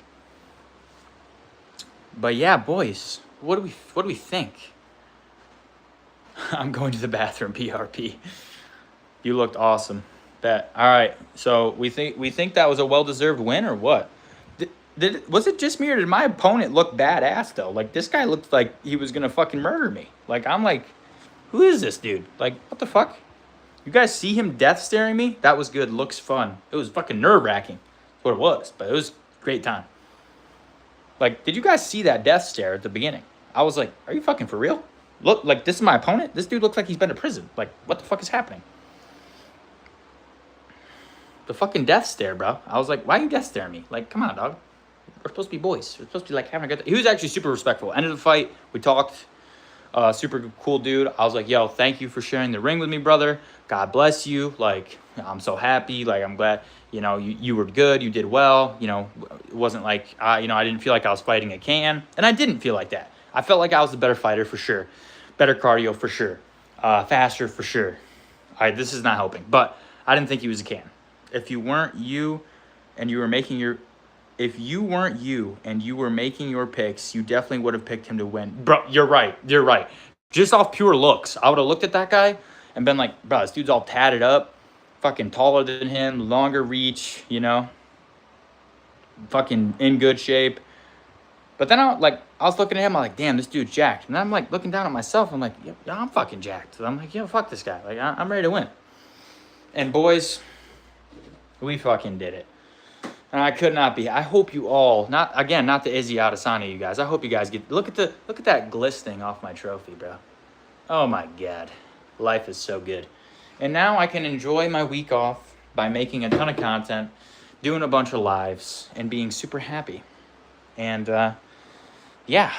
But yeah, boys, what do we think? I'm going to the bathroom, PRP. You looked awesome. Bet. All right. So we think that was a well-deserved win or what? Was it just me or did my opponent look badass though? Like this guy looked like he was gonna fucking murder me. Like I'm like, who is this dude? Like what the fuck? You guys see him death staring me? That was good. Looks fun. It was fucking nerve-wracking. That's what it was. But it was a great time. Like, did you guys see that death stare at the beginning? I was like, are you fucking for real? Look, like, this is my opponent? This dude looks like he's been to prison. Like, what the fuck is happening? The fucking death stare, bro. I was like, why are you death staring me? Like, come on, dog. We're supposed to be boys. We're supposed to be, like, having a good... He was actually super respectful. End of the fight, we talked. Super cool dude. I was like, yo, thank you for sharing the ring with me, brother. God bless you. Like, I'm so happy. Like, I'm glad... You know, you were good. You did well. You know, it wasn't like, I didn't feel like I was fighting a can. And I didn't feel like that. I felt like I was the better fighter for sure. Better cardio for sure. Faster for sure. All right, this is not helping. But I didn't think he was a can. If you weren't you and you were making your... If you weren't you and you were making your picks, you definitely would have picked him to win. Bro, you're right. You're right. Just off pure looks, I would have looked at that guy and been like, bro, this dude's all tatted up. Fucking taller than him, longer reach, you know, fucking in good shape. But then I was looking at him, I'm like, damn, this dude's jacked. And I'm like looking down at myself, I'm like, yeah, I'm fucking jacked. So I'm like, yo, fuck this guy. Like, I'm ready to win. And boys, we fucking did it. And I could not be. I hope you all, not the Izzy Adesanya, you guys. I hope you guys look at that glistening off my trophy, bro. Oh my God, life is so good. And now I can enjoy my week off by making a ton of content, doing a bunch of lives, and being super happy. And, yeah.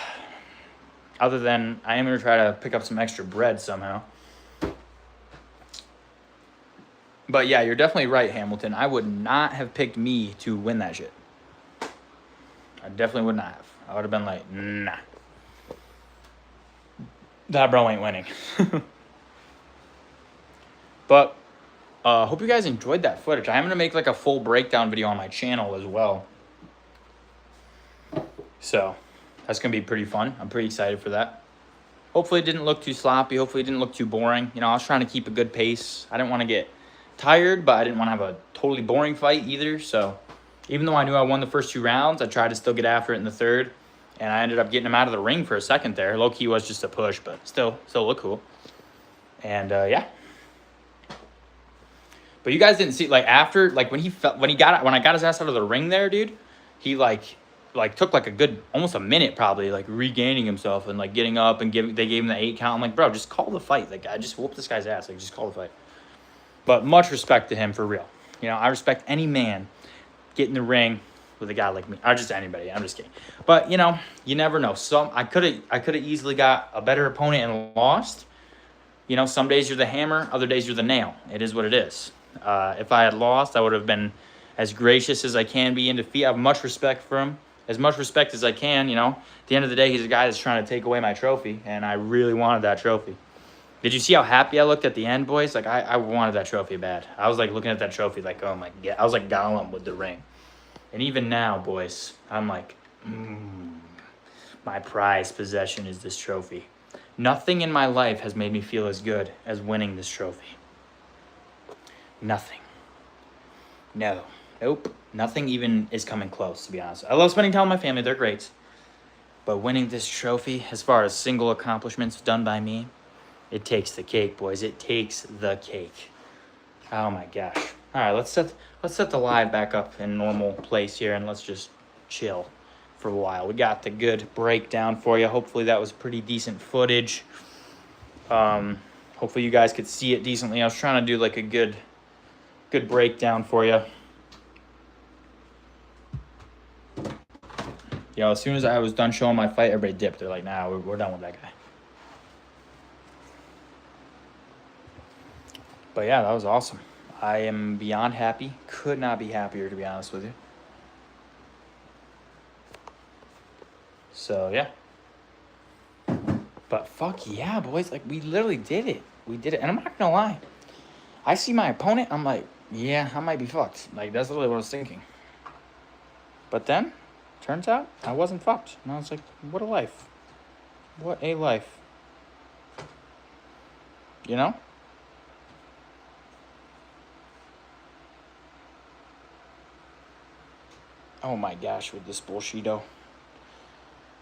Other than, I am going to try to pick up some extra bread somehow. But yeah, you're definitely right, Hamilton. I would not have picked me to win that shit. I definitely would not have. I would have been like, nah. That bro ain't winning. But hope you guys enjoyed that footage. I'm going to make like a full breakdown video on my channel as well. So that's going to be pretty fun. I'm pretty excited for that. Hopefully it didn't look too sloppy. Hopefully it didn't look too boring. You know, I was trying to keep a good pace. I didn't want to get tired, but I didn't want to have a totally boring fight either. So even though I knew I won the first 2 rounds, I tried to still get after it in the third. And I ended up getting him out of the ring for a second there. Low-key was just a push, but still looked cool. And yeah. But you guys didn't see, like, after, like, when I got his ass out of the ring there, dude, he, like, like took like a good almost a minute probably, like regaining himself and like getting up and they gave him the 8 count. I'm like, bro, just call the fight. Like, I just whooped this guy's ass. Like, just call the fight. But much respect to him for real. You know, I respect any man get in the ring with a guy like me, or just anybody. I'm just kidding. But you know, you never know. I could have easily got a better opponent and lost. You know, some days you're the hammer, other days you're the nail. It is what it is. If I had lost, I would have been as gracious as I can be in defeat. I have much respect for him, as much respect as I can. You know, at the end of the day, he's a guy that's trying to take away my trophy, and I really wanted that trophy. Did you see how happy I looked at the end, boys? Like, I wanted that trophy bad. I was like looking at that trophy like, oh my God. I was like Gollum with the ring. And even now, boys, I'm like, my prized possession is this trophy. Nothing in my life has made me feel as good as winning this trophy. Nothing. No. Nope. Nothing even is coming close, to be honest. I love spending time with my family. They're great. But winning this trophy, as far as single accomplishments done by me, it takes the cake, boys. It takes the cake. Oh, my gosh. All right, let's set the live back up in normal place here, and let's just chill for a while. We got the good breakdown for you. Hopefully that was pretty decent footage. Hopefully you guys could see it decently. I was trying to do like a good breakdown for you. Yo, as soon as I was done showing my fight, everybody dipped. They're like, nah, we're done with that guy. But yeah, that was awesome. I am beyond happy. Could not be happier, to be honest with you. So, yeah. But fuck yeah, boys. Like, we literally did it. We did it. And I'm not going to lie. I see my opponent. I'm like, yeah, I might be fucked. Like, that's literally what I was thinking. But then, turns out, I wasn't fucked. And I was like, what a life. What a life. You know? Oh my gosh, with this bullshito.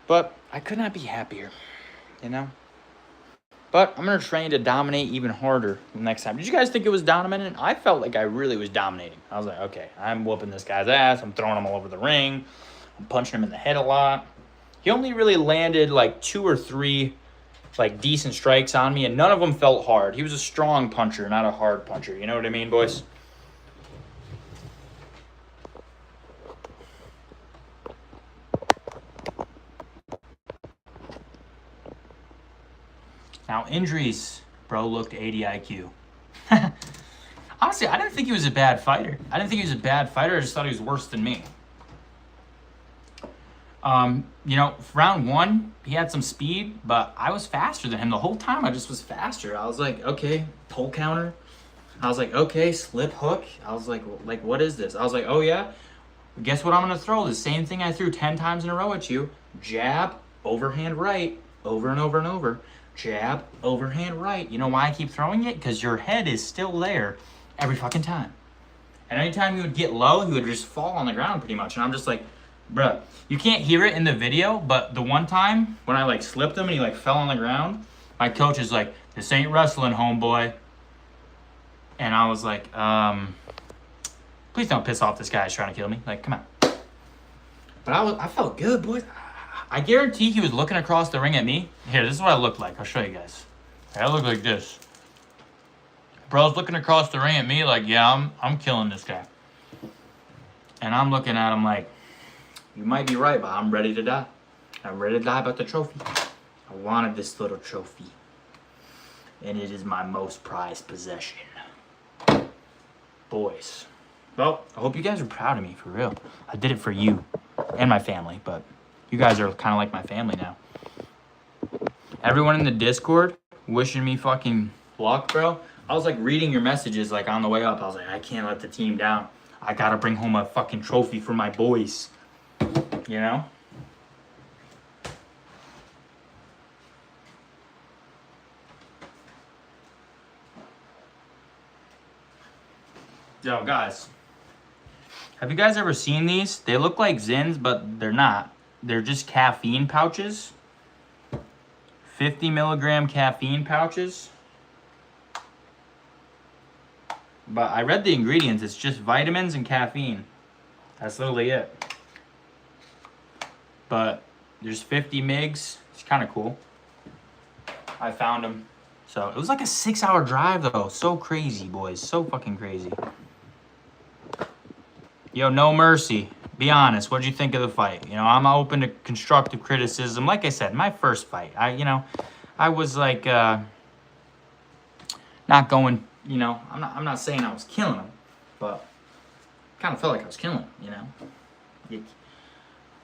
But I could not be happier, you know? But I'm going to train to dominate even harder next time. Did you guys think it was dominating? I felt like I really was dominating. I was like, okay, I'm whooping this guy's ass. I'm throwing him all over the ring. I'm punching him in the head a lot. He only really landed like 2 or 3 like decent strikes on me, and none of them felt hard. He was a strong puncher, not a hard puncher. You know what I mean, boys? Now, injuries, bro looked 80 IQ. Honestly, I didn't think he was a bad fighter. I just thought he was worse than me. You know, round 1, he had some speed, but I was faster than him. The whole time I just was faster. I was like, okay, pull counter. I was like, okay, slip hook. I was like, what is this? I was like, oh yeah, guess what I'm going to throw? The same thing I threw 10 times in a row at you. Jab, overhand right, over and over and over. Jab, overhand right. You know why I keep throwing it? Because your head is still there every fucking time. And anytime you would get low, he would just fall on the ground pretty much. And I'm just like, bruh, you can't hear it in the video, but the one time when I like slipped him and he like fell on the ground, my coach is like, this ain't wrestling, homeboy. And I was like, please don't piss off this guy who's trying to kill me. Like, come on. But I felt good, boys. I guarantee he was looking across the ring at me. Here, this is what I looked like. I'll show you guys. I look like this. Bro's looking across the ring at me like, yeah, I'm killing this guy. And I'm looking at him like, you might be right, but I'm ready to die. I'm ready to die about the trophy. I wanted this little trophy. And it is my most prized possession. Boys. Well, I hope you guys are proud of me, for real. I did it for you and my family, but you guys are kind of like my family now. Everyone in the Discord wishing me fucking luck, bro. I was like reading your messages like on the way up. I was like, I can't let the team down. I gotta bring home a fucking trophy for my boys. You know? Yo, guys. Have you guys ever seen these? They look like Zins, but they're not. They're just caffeine pouches. 50 milligram caffeine pouches. But I read the ingredients. It's just vitamins and caffeine. That's literally it. but there's 50 MIGs. It's kind of cool. I found them. So it was like a 6-hour drive though. So crazy, boys. So fucking crazy. Yo, No Mercy. Be honest. What'd you think of the fight? You know, I'm open to constructive criticism. Like I said, my first fight. I was like not going. You know, I'm not saying I was killing him, but kind of felt like I was killing him. You know.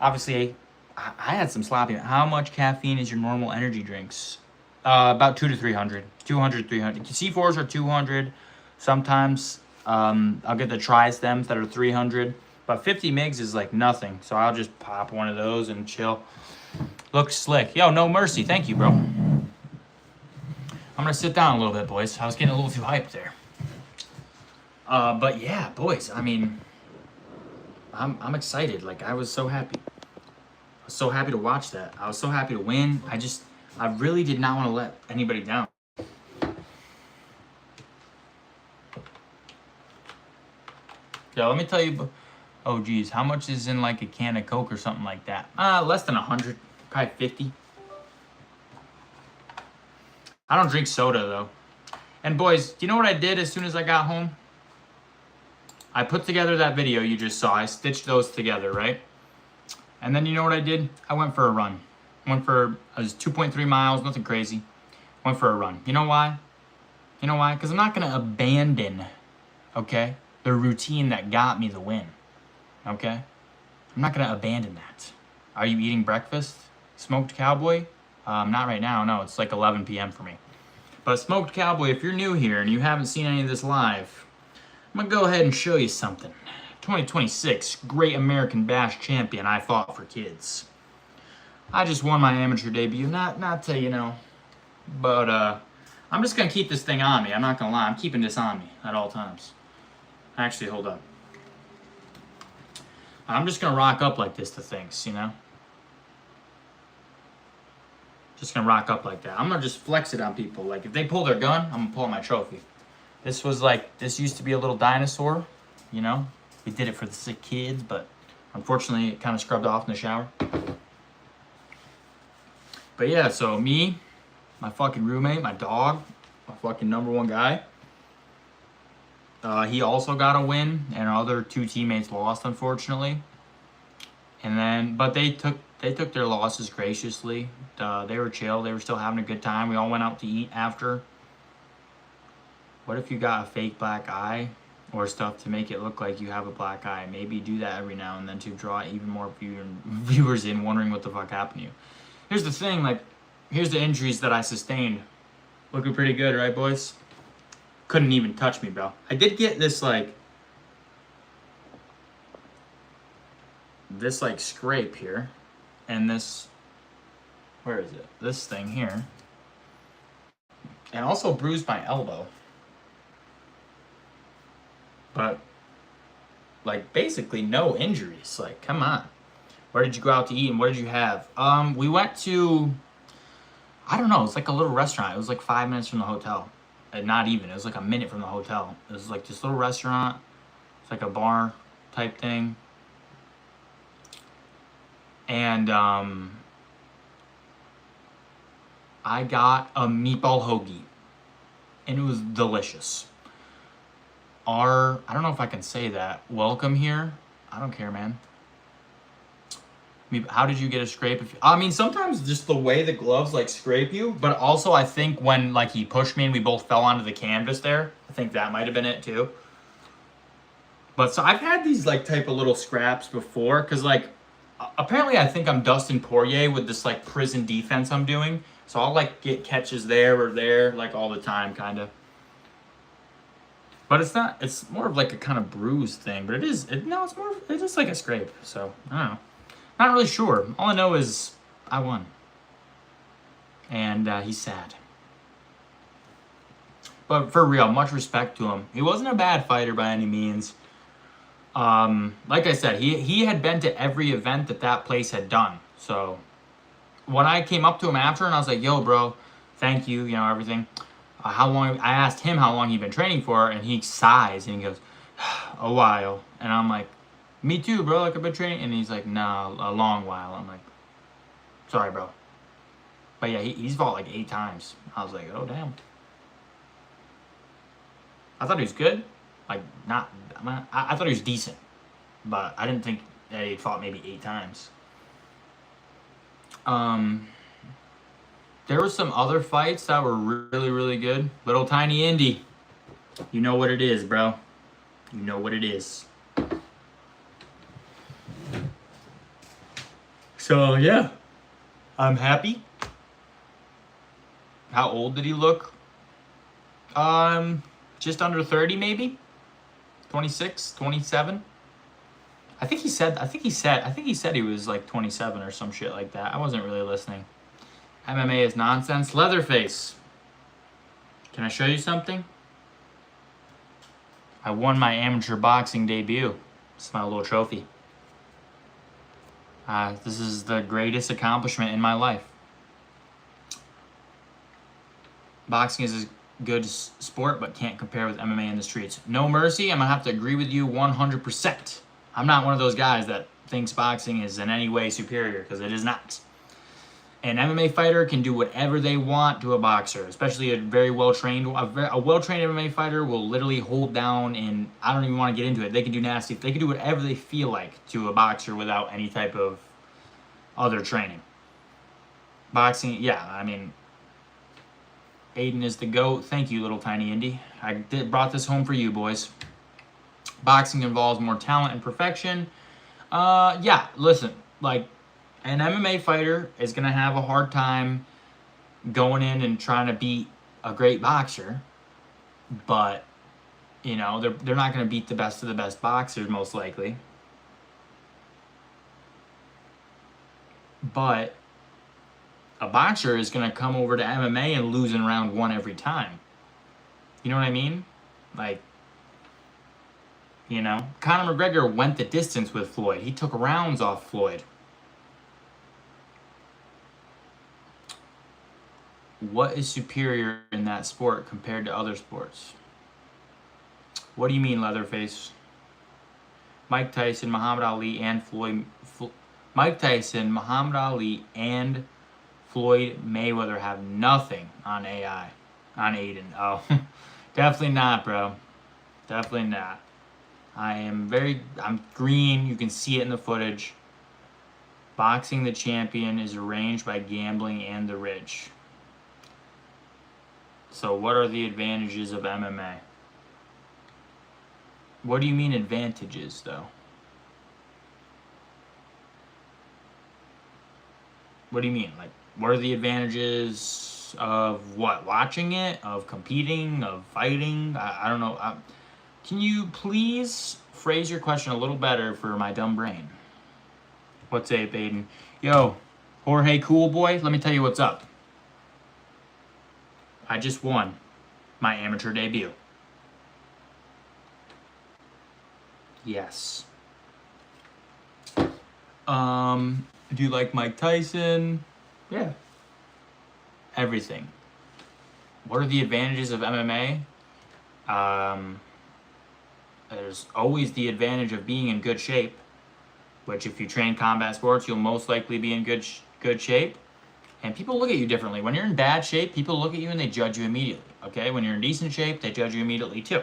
Obviously, I had some sloppy. How much caffeine is your normal energy drinks? About 200 to 300. 200, 300. C4s are 200. Sometimes I'll get the tri-stems that are 300. But 50 MIGs is like nothing. So I'll just pop one of those and chill. Looks slick. Yo, No Mercy. Thank you, bro. I'm going to sit down a little bit, boys. I was getting a little too hyped there. But yeah, boys. I mean, I'm excited. Like, I was so happy. I was so happy to watch that. I was so happy to win. I really did not want to let anybody down. Yo, let me tell you. Oh, geez. How much is in like a can of Coke or something like that? Less than 100. Probably 50. I don't drink soda, though. And boys, do you know what I did as soon as I got home? I put together that video you just saw. I stitched those together, right? And then you know what I did? I went for a run. It was 2.3 miles, nothing crazy. Went for a run. You know why? You know why? Because I'm not going to abandon, okay, the routine that got me the win, okay? I'm not going to abandon that. Are you eating breakfast? Smoked Cowboy? Not right now, no. It's like 11 p.m. for me. But Smoked Cowboy, if you're new here and you haven't seen any of this live, I'm going to go ahead and show you something. 2026 Great American Bash Champion, I fought for kids. I just won my amateur debut, not to, you know, but I'm just going to keep this thing on me. I'm not going to lie. I'm keeping this on me at all times. Actually, hold up. I'm just going to rock up like this to things, you know. Just going to rock up like that. I'm going to just flex it on people. Like, if they pull their gun, I'm going to pull out my trophy. This used to be a little dinosaur, you know. We did it for the sick kids, but unfortunately, it kind of scrubbed off in the shower. But yeah, so me, my fucking roommate, my dog, my fucking #1 guy. He also got a win, and our other 2 teammates lost, unfortunately. And then, but they took their losses graciously. They were chill. They were still having a good time. We all went out to eat after. What if you got a fake black eye or stuff to make it look like you have a black eye? Maybe do that every now and then to draw even more viewers in, wondering what the fuck happened to you. Here's the thing, like, here's the injuries that I sustained. Looking pretty good, right, boys? Couldn't even touch me, bro. I did get this, like, scrape here. And this, where is it? This thing here. And also bruised my elbow. But, like, basically no injuries. Like, come on. Where did you go out to eat and what did you have? We went to, I don't know, it's like a little restaurant. It was like 5 minutes from the hotel. Not even, it was like a minute from the hotel. It was like this little restaurant. It's like a bar type thing. And I got a meatball hoagie. And it was delicious. I don't know if I can say that. Welcome here. I don't care, man. How did you get a scrape? I mean, sometimes just the way the gloves like scrape you, but also I think when like he pushed me and we both fell onto the canvas there, I think that might have been it too. But so I've had these like type of little scraps before, because like apparently I think I'm Dustin Poirier with this like prison defense I'm doing. So I'll like get catches there or there like all the time, kind of. But it's not. It's more of like a kind of bruise thing. But it is. It's just like a scrape. So I don't know. Not really sure. All I know is I won. And he's sad. But for real, much respect to him. He wasn't a bad fighter by any means. Like I said, he had been to every event that place had done. So when I came up to him after and I was like, yo, bro, thank you, you know, everything. How long? I asked him how long he'd been training for, and he sighs and he goes, a while. And I'm like, me too, bro. Like, I've been training. And he's like, nah, a long while. I'm like, Sorry, bro. But yeah, he's fought like 8 times. I was like, oh, damn. I thought he was good. Like, not, I thought he was decent. But I didn't think that he fought maybe 8 times. There were some other fights that were really, really good. Little Tiny Indy. You know what it is, bro. You know what it is. So, yeah. I'm happy. How old did he look? Just under 30 maybe? 26, 27? I think he said he was like 27 or some shit like that. I wasn't really listening. MMA is nonsense. Leatherface. Can I show you something? I won my amateur boxing debut. This is my little trophy. This is the greatest accomplishment in my life. Boxing is a good sport, but can't compare with MMA in the streets. No mercy, I'm going to have to agree with you 100%. I'm not one of those guys that thinks boxing is in any way superior, because it is not. An MMA fighter can do whatever they want to a boxer, especially a very well-trained. A well-trained MMA fighter will literally hold down, and I don't even want to get into it. They can do nasty. They can do whatever they feel like to a boxer without any type of other training. Boxing, yeah, I mean, Aiden is the GOAT. Thank you, Little Tiny Indy. I brought this home for you, boys. Boxing involves more talent and perfection. Yeah, listen, like, an MMA fighter is going to have a hard time going in and trying to beat a great boxer. But, you know, they're not going to beat the best of the best boxers, most likely. But a boxer is going to come over to MMA and lose in round 1 every time. You know what I mean? Like, you know, Conor McGregor went the distance with Floyd. He took rounds off Floyd. What is superior in that sport compared to other sports? What do you mean, Leatherface? Mike Tyson, Muhammad Ali, and Mike Tyson, Muhammad Ali, and Floyd Mayweather have nothing on AI, on Aiden. Oh, definitely not, bro. Definitely not. I'm green. You can see it in the footage. Boxing the champion is arranged by gambling and the rich. So what are the advantages of MMA? What do you mean advantages, though? What do you mean? Like, what are the advantages of what? Watching it? Of competing? Of fighting? I don't know. Can you please phrase your question a little better for my dumb brain? What's up, Aiden? Yo, Jorge Cool Boy, let me tell you what's up. I just won my amateur debut. Yes. Do you like Mike Tyson? Yeah. Everything. What are the advantages of MMA? There's always the advantage of being in good shape, which if you train combat sports, you'll most likely be in good shape. And people look at you differently. When you're in bad shape, people look at you and they judge you immediately. Okay? When you're in decent shape, they judge you immediately too.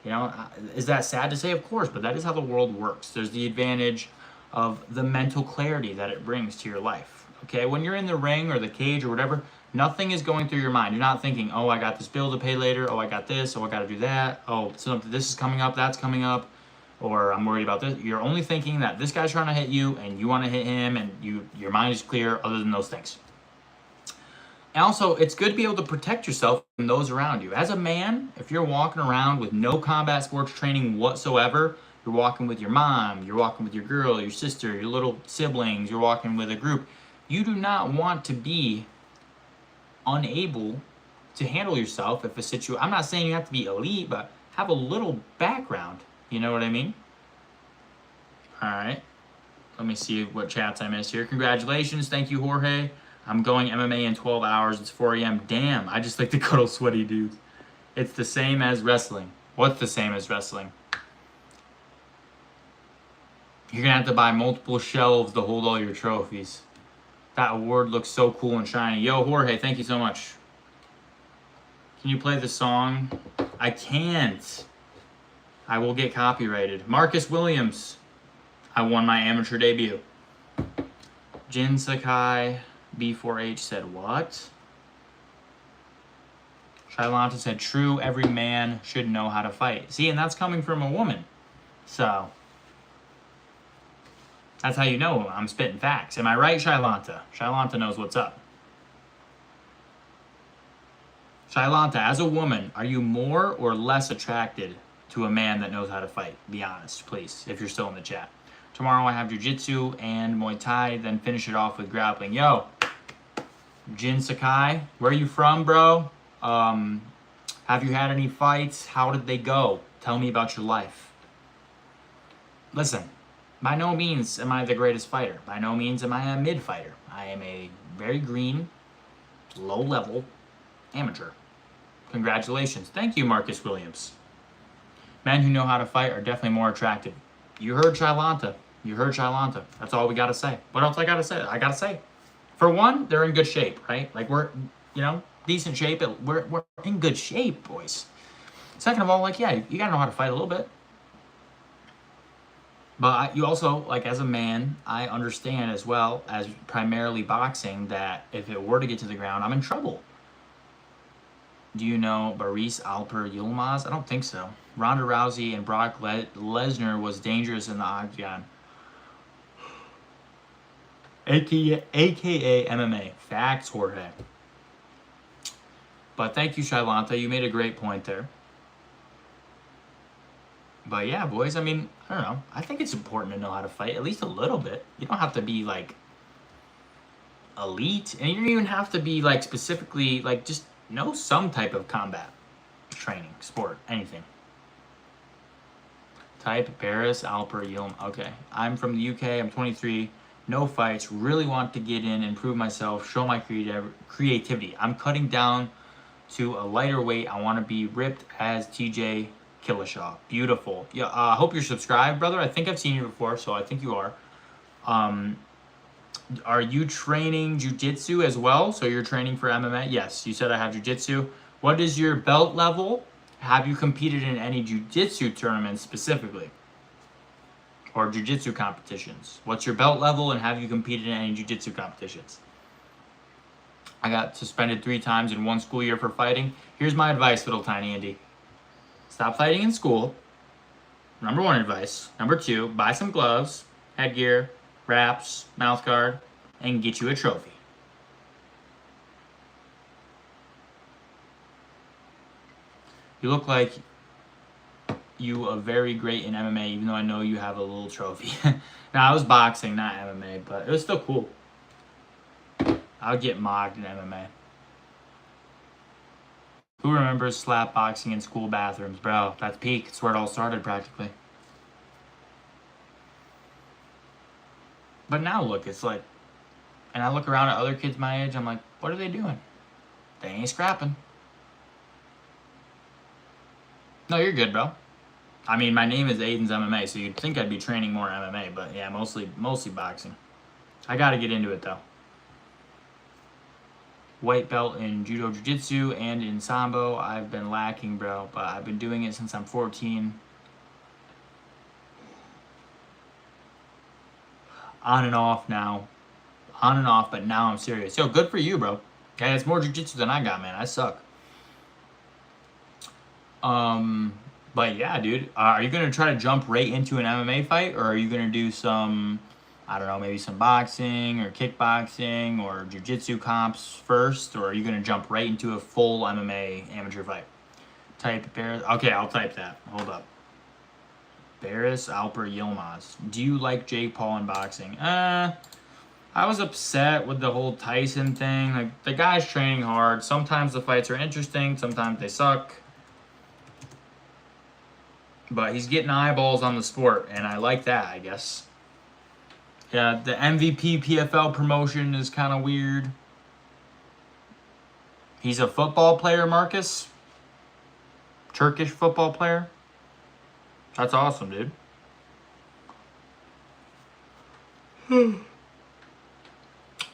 You know, is that sad to say? Of course, but that is how the world works. There's the advantage of the mental clarity that it brings to your life. Okay? When you're in the ring or the cage or whatever, nothing is going through your mind. You're not thinking, oh, I got this bill to pay later. Oh, I got this. Oh, I got to do that. Oh, so this is coming up. That's coming up. Or I'm worried about this. You're only thinking that this guy's trying to hit you and you want to hit him and your mind is clear other than those things. And also, it's good to be able to protect yourself from those around you. As a man, if you're walking around with no combat sports training whatsoever, you're walking with your mom, you're walking with your girl, your sister, your little siblings, you're walking with a group, you do not want to be unable to handle yourself if a situation. I'm not saying you have to be elite, but have a little background. You know what I mean? All right. Let me see what chats I missed here. Congratulations. Thank you, Jorge. I'm going MMA in 12 hours. It's 4 a.m. Damn, I just like to cuddle sweaty dudes. It's the same as wrestling. What's the same as wrestling? You're going to have to buy multiple shelves to hold all your trophies. That award looks so cool and shiny. Yo, Jorge, thank you so much. Can you play the song? I can't. I will get copyrighted. Marcus Williams. I won my amateur debut. Jin Sakai B4H said what? Shailanta said true, every man should know how to fight. See, and that's coming from a woman. So, that's how you know I'm spitting facts. Am I right, Shailanta? Shailanta knows what's up. Shailanta, as a woman, are you more or less attracted to a man that knows how to fight? Be honest, please, if you're still in the chat. Tomorrow I have jiu-jitsu and Muay Thai, then finish it off with grappling. Yo, Jin Sakai, where are you from, bro? Have you had any fights? How did they go? Tell me about your life. Listen, by no means am I the greatest fighter. By no means am I a mid fighter. I am a very green, low-level amateur. Congratulations. Thank you, Marcus Williams. Men who know how to fight are definitely more attractive. You heard Shailanta. You heard Shailanta. That's all we gotta say. What else I gotta say? I gotta say, for one, they're in good shape, right? Like we're, decent shape. We're in good shape, boys. Second of all, like, yeah, you gotta know how to fight a little bit. But you also, like, as a man, I understand as well as primarily boxing that if it were to get to the ground, I'm in trouble. Do you know Boris Alper Yilmaz? I don't think so. Ronda Rousey and Brock Lesnar was dangerous in the octagon. AKA MMA. Facts, Jorge. But thank you, Shailanta. You made a great point there. But yeah, boys, I mean, I don't know. I think it's important to know how to fight, at least a little bit. You don't have to be, like, elite. And you don't even have to be, like, specifically, like, just know some type of combat training, sport, anything. Type Paris Alper Yilm. Okay. I'm from the UK. I'm 23. No fights. Really want to get in, improve myself, show my creativity. I'm cutting down to a lighter weight. I want to be ripped as TJ Killishaw. Beautiful. Yeah. I hope you're subscribed, brother. I think I've seen you before, so I think you are. Are you training jiu-jitsu as well? So you're training for MMA? Yes. You said I have jiu-jitsu. What is your belt level? Have you competed in any jiu-jitsu tournaments specifically? Or jiu-jitsu competitions? What's your belt level and have you competed in any jiu-jitsu competitions? I got suspended 3 times in 1 school year for fighting. Here's my advice, little tiny Andy. Stop fighting in school. Number 1 advice. Number 2, buy some gloves, headgear, wraps, mouth guard, and get you a trophy. You look like you are very great in MMA, even though I know you have a little trophy. Now, I was boxing, not MMA, but it was still cool. I would get mocked in MMA. Who remembers slap boxing in school bathrooms? Bro, that's peak. It's where it all started, practically. But now, look, it's like... And I look around at other kids my age, I'm like, what are they doing? They ain't scrapping. No, you're good, bro. I mean, my name is Aiden's MMA, so you'd think I'd be training more MMA, but yeah, mostly boxing. I gotta get into it, though. White belt in Judo Jiu-Jitsu and in Sambo. I've been lacking, bro, but I've been doing it since I'm 14. On and off now. On and off, but now I'm serious. Yo, good for you, bro. Yeah, it's more Jiu-Jitsu than I got, man. I suck. But yeah, dude, are you gonna try to jump right into an MMA fight, or are you gonna do some, I don't know, maybe some boxing or kickboxing or jiu-jitsu comps first, or are you gonna jump right into a full MMA amateur fight? Type Barris. Okay, I'll type that. Hold up. Barris Alper Yilmaz. Do you like Jake Paul in boxing? I was upset with the whole Tyson thing. Like, the guy's training hard. Sometimes the fights are interesting. Sometimes they suck. But he's getting eyeballs on the sport, and I like that, I guess. Yeah, the MVP PFL promotion is kind of weird. He's a football player, Marcus. Turkish football player. That's awesome, dude.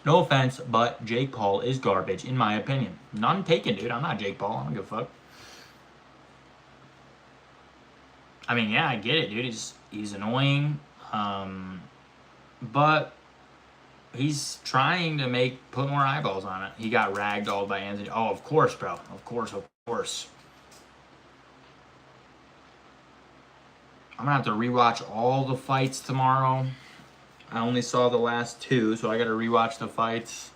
No offense, but Jake Paul is garbage, in my opinion. None taken, dude. I'm not Jake Paul. I don't give a fuck. I mean, yeah, I get it, dude. He's annoying. But he's trying to put more eyeballs on it. He got ragdolled by Anthony. Oh, of course, bro. Of course. I'm gonna have to rewatch all the fights tomorrow. I only saw the last 2, so I gotta rewatch the fights.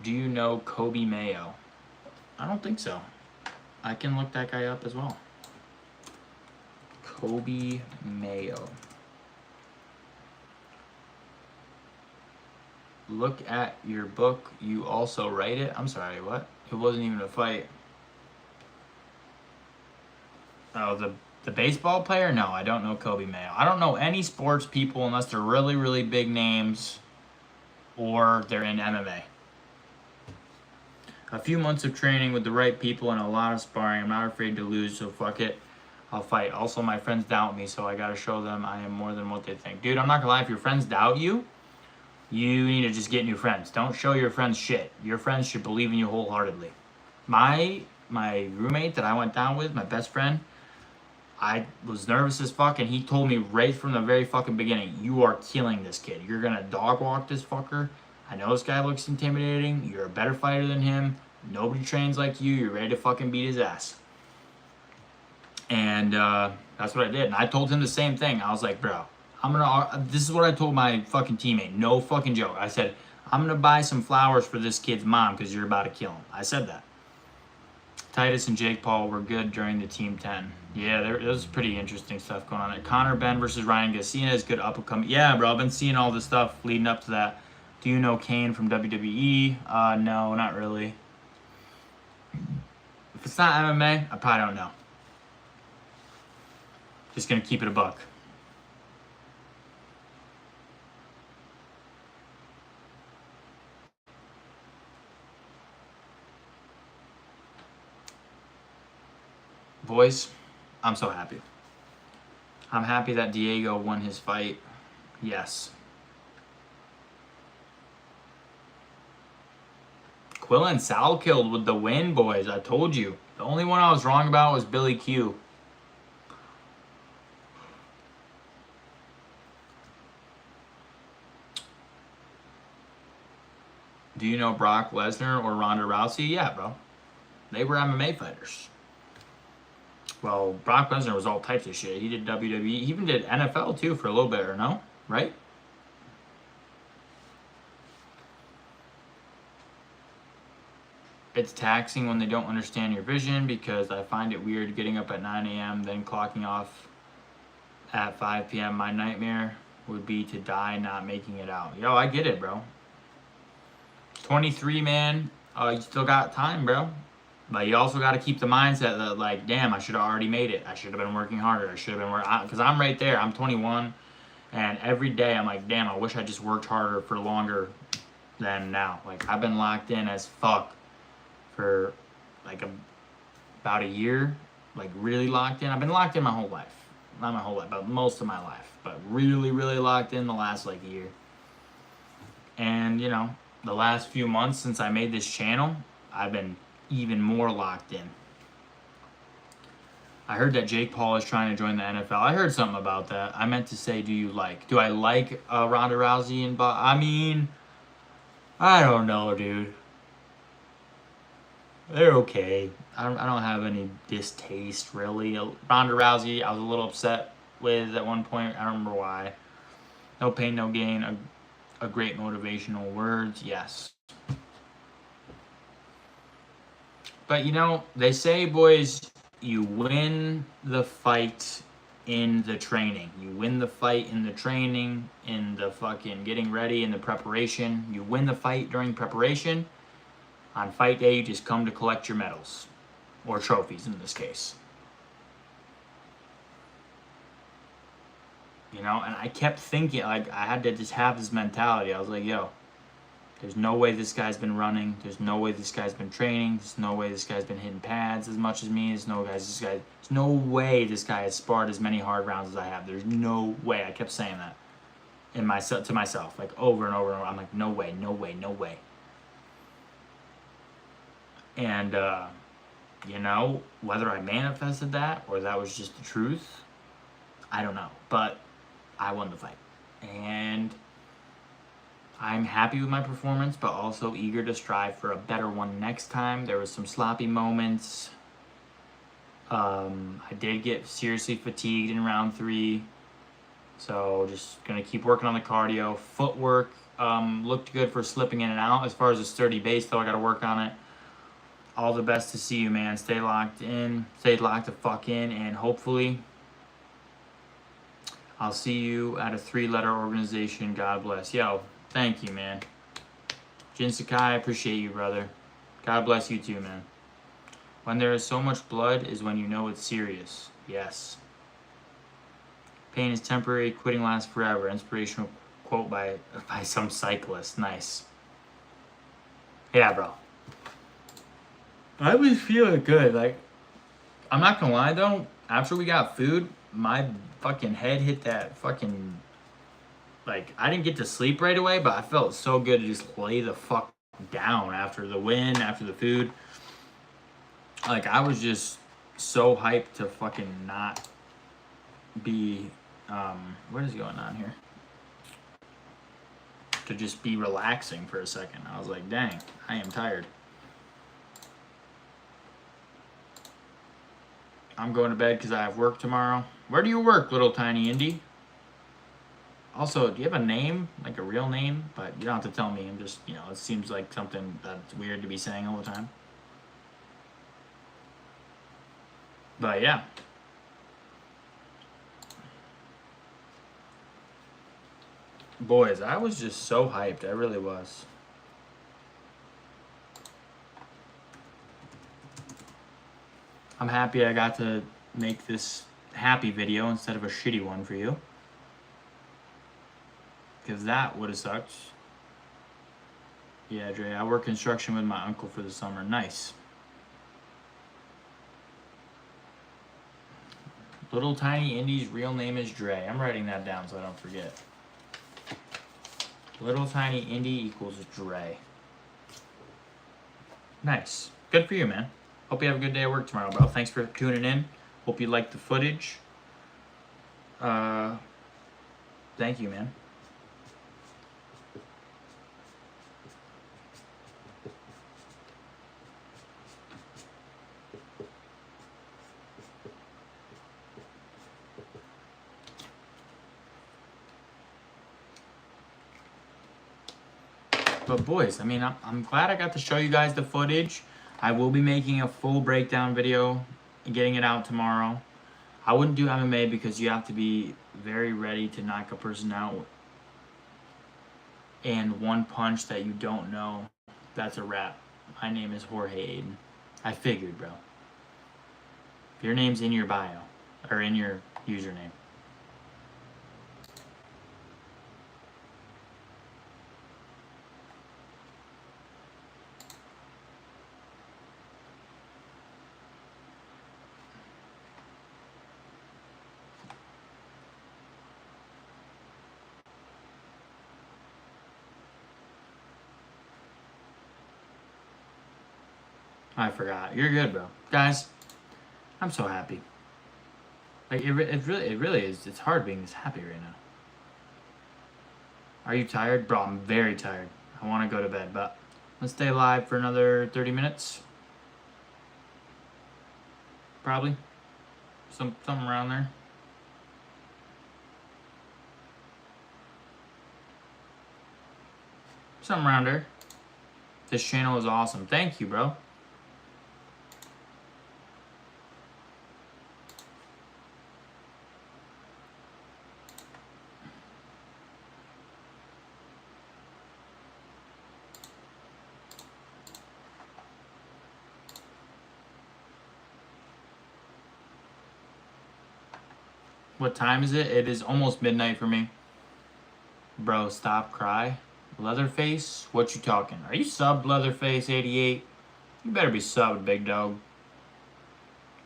Do you know Kobe Mayo? I don't think so. I can look that guy up as well. Kobe Mayo. Look at your book. You also write it. I'm sorry, what? It wasn't even a fight. Oh, the baseball player? No, I don't know Kobe Mayo. I don't know any sports people unless they're really, really big names or they're in MMA. A few months of training with the right people and a lot of sparring. I'm not afraid to lose, so fuck it. I'll fight. Also, my friends doubt me, so I gotta show them I am more than what they think. Dude, I'm not gonna lie, if your friends doubt you, you need to just get new friends. Don't show your friends shit. Your friends should believe in you wholeheartedly. My roommate that I went down with, my best friend, I was nervous as fuck, and he told me right from the very fucking beginning, you are killing this kid. You're gonna dog walk this fucker. I know this guy looks intimidating. You're a better fighter than him. Nobody trains like you. You're ready to fucking beat his ass. And that's what I did. And I told him the same thing. I was like, bro, this is what I told my fucking teammate. No fucking joke. I said, I'm gonna buy some flowers for this kid's mom because you're about to kill him. I said that. Titus and Jake Paul were good during the Team 10. Yeah, there was pretty interesting stuff going on there. Conor Benn versus Ryan Garcia is good up and coming. Yeah, bro, I've been seeing all this stuff leading up to that. Do you know Kane from WWE? No, not really. If it's not MMA, I probably don't know. Just gonna keep it a buck. Boys, I'm so happy. I'm happy that Diego won his fight. Yes. Quillen Sal killed with the win, boys. I told you. The only one I was wrong about was Billy Q. Do you know Brock Lesnar or Ronda Rousey? Yeah, bro. They were MMA fighters. Well, Brock Lesnar was all types of shit. He did WWE. He even did NFL too for a little bit, or no? Right? It's taxing when they don't understand your vision because I find it weird getting up at 9 a.m. then clocking off at 5 p.m. My nightmare would be to die not making it out. Yo, I get it, bro. 23, man. You still got time, bro. But you also got to keep the mindset that, like, damn, I should have already made it. I should have been working harder. I should have been working. Because I'm right there. I'm 21. And every day I'm like, damn, I wish I just worked harder for longer than now. Like, I've been locked in as fuck for like about a year, like really locked in. I've been locked in my whole life. Not my whole life, but most of my life. But really, really locked in the last like year. And you know, the last few months since I made this channel, I've been even more locked in. I heard that Jake Paul is trying to join the NFL. I heard something about that. I meant to say, do I like Ronda Rousey and I mean, I don't know, dude. They're okay. I don't have any distaste, really. Ronda Rousey, I was a little upset with at one point. I don't remember why. No pain, no gain. A great motivational words, yes. But you know, they say, boys, you win the fight in the training. You win the fight in the training, in the fucking getting ready, in the preparation. You win the fight during preparation. On fight day, you just come to collect your medals. Or trophies, in this case. You know, and I kept thinking, like, I had to just have this mentality. I was like, yo, There's no way this guy's been running. There's no way this guy's been training. There's no way this guy's been hitting pads as much as me. There's no way this guy has sparred as many hard rounds as I have. There's no way. I kept saying that to myself, like over and over and over. I'm like, no way, no way, no way. And you know, whether I manifested that or that was just the truth, I don't know. But I won the fight. And I'm happy with my performance, but also eager to strive for a better one next time. There was some sloppy moments. I did get seriously fatigued in round 3. So just going to keep working on the cardio. Footwork looked good for slipping in and out. As far as a sturdy base, though, I got to work on it. All the best to see you, man. Stay locked in. Stay locked the fuck in. And hopefully I'll see you at a 3-letter organization. God bless. Yo, thank you, man. Jin Sakai, I appreciate you, brother. God bless you too, man. When there is so much blood is when you know it's serious. Yes. Pain is temporary, quitting lasts forever. Inspirational quote by some cyclist. Nice. Yeah, bro. I was feeling good. Like, I'm not gonna lie though, after we got food, my fucking head hit that fucking, like, I didn't get to sleep right away, but I felt so good to just lay the fuck down after the win, after the food. Like, I was just so hyped to fucking not be, what is going on here? To just be relaxing for a second. I was like, dang, I am tired. I'm going to bed because I have work tomorrow. Where do you work, little tiny Indy? Also, do you have a name? Like a real name? But you don't have to tell me. I'm just, you know, it seems like something that's weird to be saying all the time. But yeah. Boys, I was just so hyped. I really was. I'm happy I got to make this happy video instead of a shitty one for you. Because that would have sucked. Yeah, Dre, I work construction with my uncle for the summer. Nice. Little Tiny Indy's real name is Dre. I'm writing that down so I don't forget. Little Tiny Indy equals Dre. Nice. Good for you, man. Hope you have a good day at work tomorrow, bro. Thanks for tuning in. Hope you liked the footage. Thank you, man. But boys, I mean, I'm glad I got to show you guys the footage. I will be making a full breakdown video and getting it out tomorrow. I wouldn't do MMA because you have to be very ready to knock a person out. And one punch that you don't know, that's a wrap. My name is Jorge Aiden. I figured, bro. Your name's in your bio, or in your username. I forgot. You're good, bro. Guys, I'm so happy. Like, it really is. It's hard being this happy right now. Are you tired? Bro, I'm very tired. I want to go to bed, but let's stay live for another 30 minutes. Probably. Something around there. Something around there. This channel is awesome. Thank you, bro. What time is it? It is almost midnight for me. Bro, stop cry. Leatherface? What you talking? Are you subbed, Leatherface 88? You better be subbed, big dog.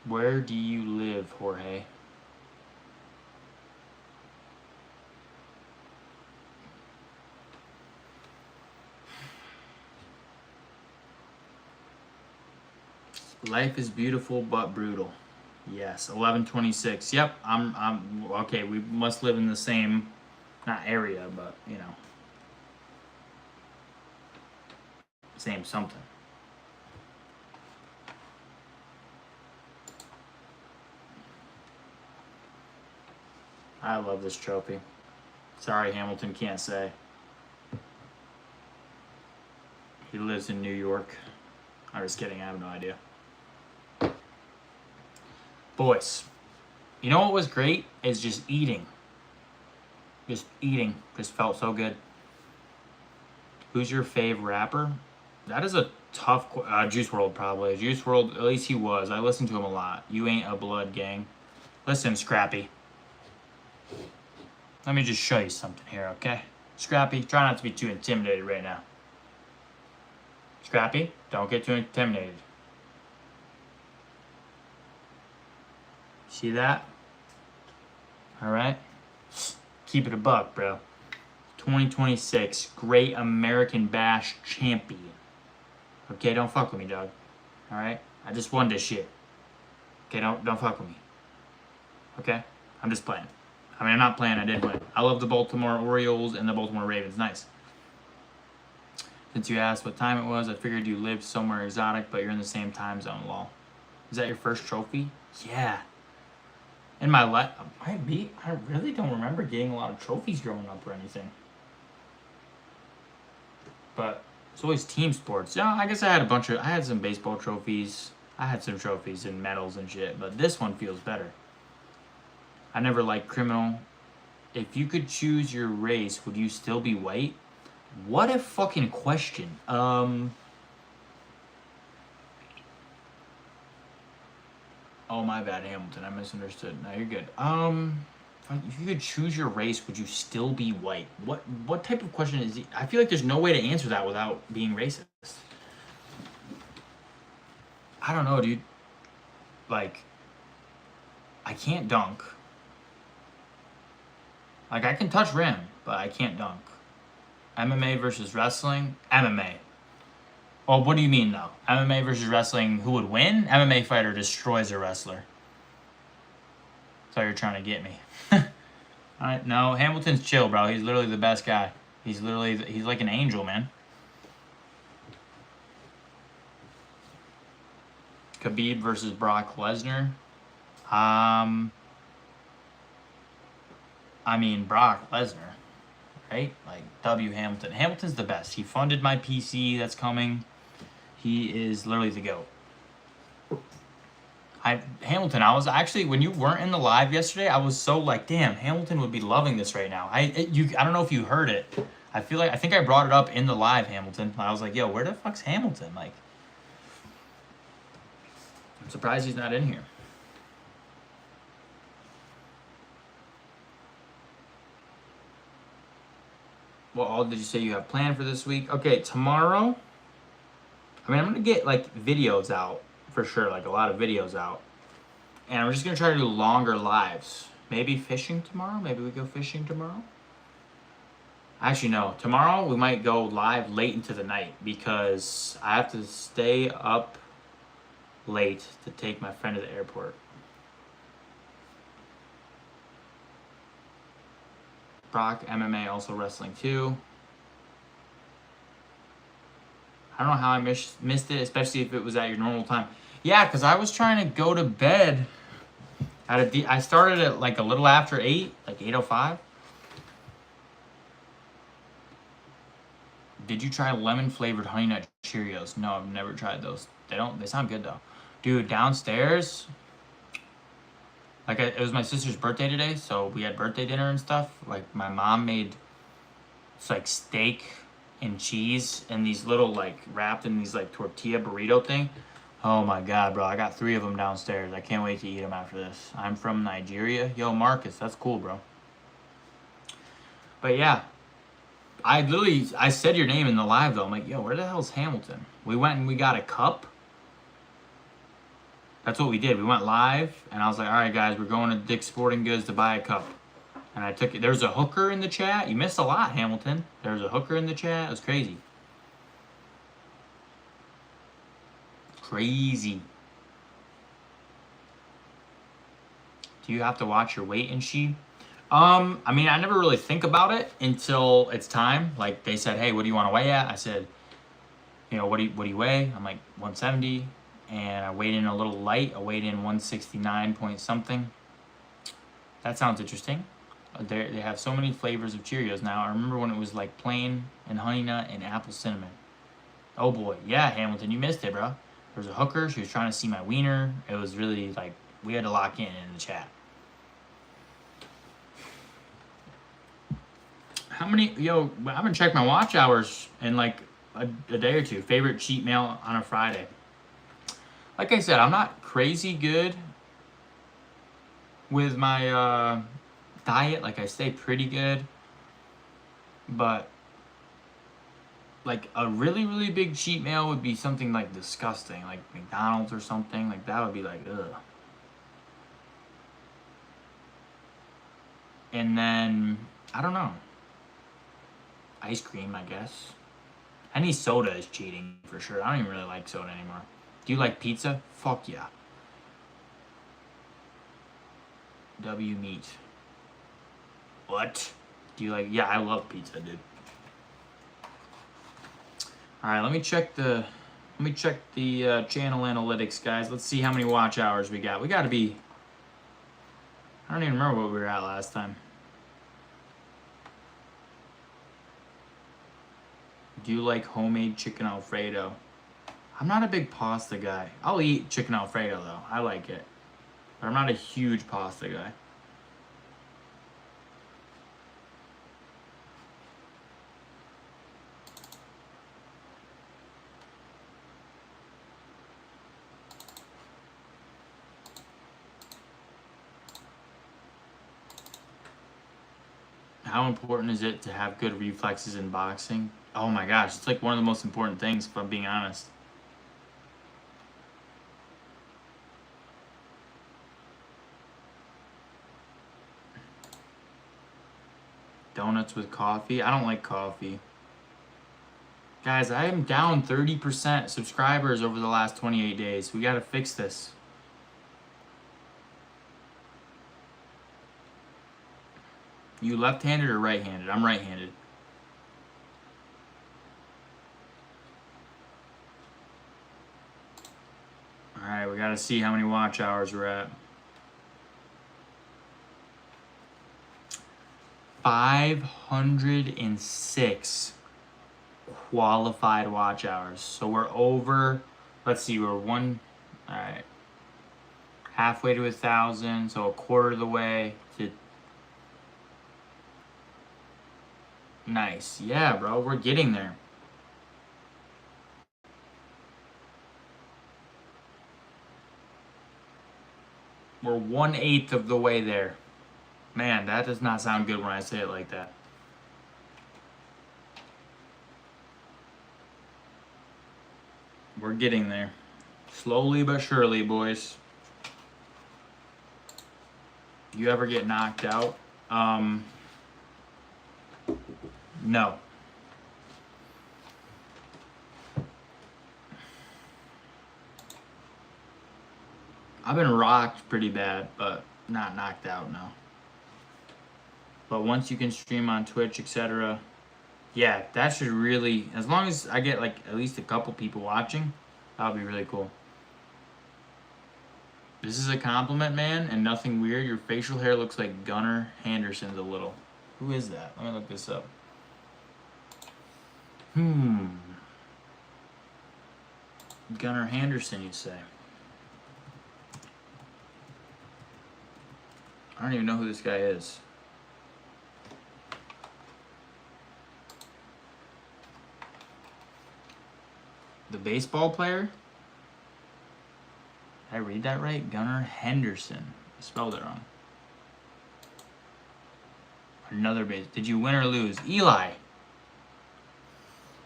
Where do you live, Jorge? Life is beautiful but brutal. Yes, 1126. Yep, I'm okay. We must live in the same, not area, but you know, same something. I love this trophy. Sorry, Hamilton can't say. He lives in New York. I'm just kidding. I have no idea. Boys, you know what was great is just eating. Just eating. Just felt so good. Who's your fave rapper? That is a tough Juice WRLD probably. Juice WRLD, at least he was. I listened to him a lot. You ain't a blood gang. Listen, Scrappy. Let me just show you something here, okay? Scrappy, try not to be too intimidated right now. Scrappy, don't get too intimidated. See that? Alright? Keep it a buck, bro. 2026 Great American Bash Champion. Okay, don't fuck with me, dog. Alright? I just won this shit. Okay, don't fuck with me. Okay? I'm just playing. I mean, I'm not playing, I did win. I love the Baltimore Orioles and the Baltimore Ravens. Nice. Since you asked what time it was, I figured you lived somewhere exotic, but you're in the same time zone, lol. Is that your first trophy? Yeah. In my life, I really don't remember getting a lot of trophies growing up or anything. But it's always team sports. Yeah, I guess I had some baseball trophies. I had some trophies and medals and shit, but this one feels better. I never liked criminal. If you could choose your race, would you still be white? What a fucking question. Oh, my bad, Hamilton. I misunderstood. No, you're good. If you could choose your race, would you still be white? What type of question is it? I feel like there's no way to answer that without being racist. I don't know, dude. Like, I can't dunk. Like, I can touch rim, but I can't dunk. MMA versus wrestling? MMA. Well, what do you mean, though? MMA versus wrestling, who would win? MMA fighter destroys a wrestler. That's how you're trying to get me. Alright, no, Hamilton's chill, bro. He's literally the best guy. He's like an angel, man. Khabib versus Brock Lesnar. I mean, Brock Lesnar, right? Like, W. Hamilton. Hamilton's the best. He funded my PC that's coming. He is literally the GOAT. Hamilton, I was actually, when you weren't in the live yesterday, I was so like, damn, Hamilton would be loving this right now. I don't know if you heard it. I think I brought it up in the live, Hamilton. I was like, yo, where the fuck's Hamilton? Like, I'm surprised he's not in here. What all did you say you have planned for this week? Okay, tomorrow, I mean, I'm going to get, like, videos out for sure, like, a lot of videos out. And I'm just going to try to do longer lives. Maybe fishing tomorrow? Maybe we go fishing tomorrow? Actually, no. Tomorrow, we might go live late into the night because I have to stay up late to take my friend to the airport. Brock, MMA, also wrestling too. I don't know how I missed it, especially if it was at your normal time. Yeah, because I was trying to go to bed. I started at like a little after 8, like 8:05. Did you try lemon flavored Honey Nut Cheerios? No, I've never tried those. They sound good though. Dude, downstairs, like it was my sister's birthday today, so we had birthday dinner and stuff. Like my mom made, it's like steak and cheese and these little like wrapped in these like tortilla burrito thing. Oh my god, bro, I got 3 of them downstairs. I can't wait to eat them after this. I'm from Nigeria. Yo, Marcus, that's cool, bro. But yeah, I said your name in the live though. I'm like, yo, where the hell's Hamilton? We went and we got a cup. That's what we did. We went live, and I was like, all right, guys, we're going to Dick's Sporting Goods to buy a cup. And I took it. There's a hooker in the chat. You missed a lot, Hamilton. There's a hooker in the chat. It was crazy. Crazy. Do you have to watch your weight and she? I mean, I never really think about it until it's time. Like they said, hey, what do you want to weigh at? I said, you know, what do you weigh? I'm like 170, and I weighed in a little light. I weighed in 169 point something. That sounds interesting. They have so many flavors of Cheerios now. I remember when it was like plain and honey nut and apple cinnamon. Oh boy, yeah, Hamilton, you missed it, bro. There was a hooker. She was trying to see my wiener. It was really like we had to lock in the chat. How many? Yo, I haven't checked my watch hours in like a day or two. Favorite cheat meal on a Friday. Like I said, I'm not crazy good with my diet. Like I stay pretty good, but like a really really big cheat meal would be something like disgusting, like McDonald's or something. Like that would be like ugh. And then I don't know. Ice cream, I guess. Any soda is cheating for sure. I don't even really like soda anymore. Do you like pizza? Fuck yeah. W meat. What? Do you like? Yeah, I love pizza, dude. All right, let me check the channel analytics, guys. Let's see how many watch hours we got. We got to be. I don't even remember what we were at last time. Do you like homemade chicken Alfredo? I'm not a big pasta guy. I'll eat chicken Alfredo though. I like it. But I'm not a huge pasta guy. How important is it to have good reflexes in boxing? Oh my gosh, it's like one of the most important things, if I'm being honest. Donuts with coffee? I don't like coffee. Guys, I am down 30% subscribers over the last 28 days. We gotta fix this. You left-handed or right-handed? I'm right-handed. Alright, we gotta see how many watch hours we're at. 506 qualified watch hours. So we're over, let's see, we're alright. Halfway to 1,000, so a quarter of the way to. Nice. Yeah, bro, we're getting there. We're 1/8 of the way there. Man, that does not sound good when I say it like that. We're getting there. Slowly but surely, boys. You ever get knocked out? No. I've been rocked pretty bad, but not knocked out, no. But once you can stream on Twitch, etc., yeah, that should really, as long as I get like at least a couple people watching, that'll be really cool. This is a compliment, man, and nothing weird. Your facial hair looks like Gunnar Henderson's a little. Who is that? Let me look this up. Gunnar Henderson, you'd say. I don't even know who this guy is. The baseball player? Did I read that right? Gunnar Henderson. I spelled it wrong. Another base. Did you win or lose? Eli.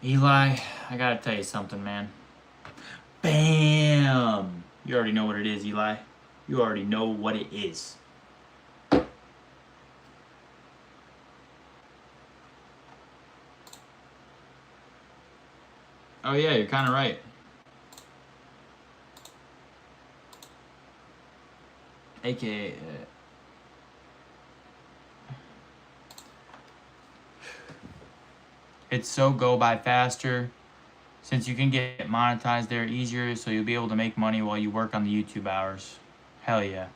Eli, I gotta tell you something, man. Bam! You already know what it is, Eli. You already know what it is. Oh yeah, you're kind of right. AKA... it's so go by faster. Since you can get monetized there easier, so you'll be able to make money while you work on the YouTube hours. Hell yeah.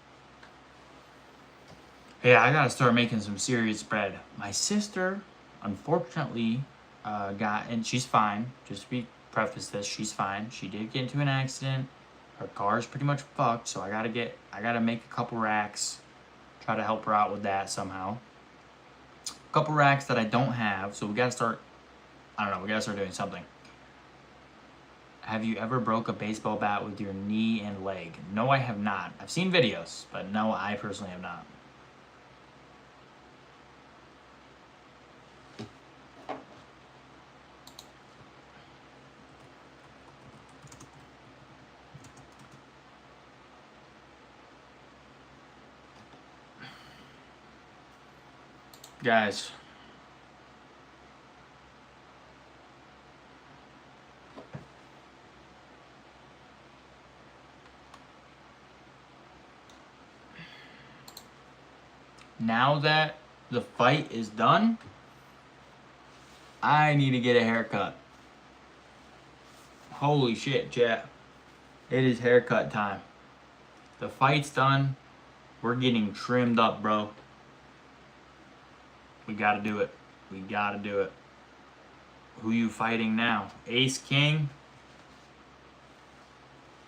Yeah, I gotta start making some serious bread. My sister, unfortunately, and she's fine. Just to preface this, she's fine. She did get into an accident. Her car's pretty much fucked, so I gotta make a couple racks. Try to help her out with that somehow. A couple racks that I don't have, so we gotta start, I don't know, we gotta start doing something. Have you ever broke a baseball bat with your knee and leg? No, I have not. I've seen videos, but no, I personally have not. Guys. Now that the fight is done, I need to get a haircut. Holy shit, chat. It is haircut time. The fight's done. We're getting trimmed up, bro. We gotta do it. We gotta do it. Who you fighting now? Ace King?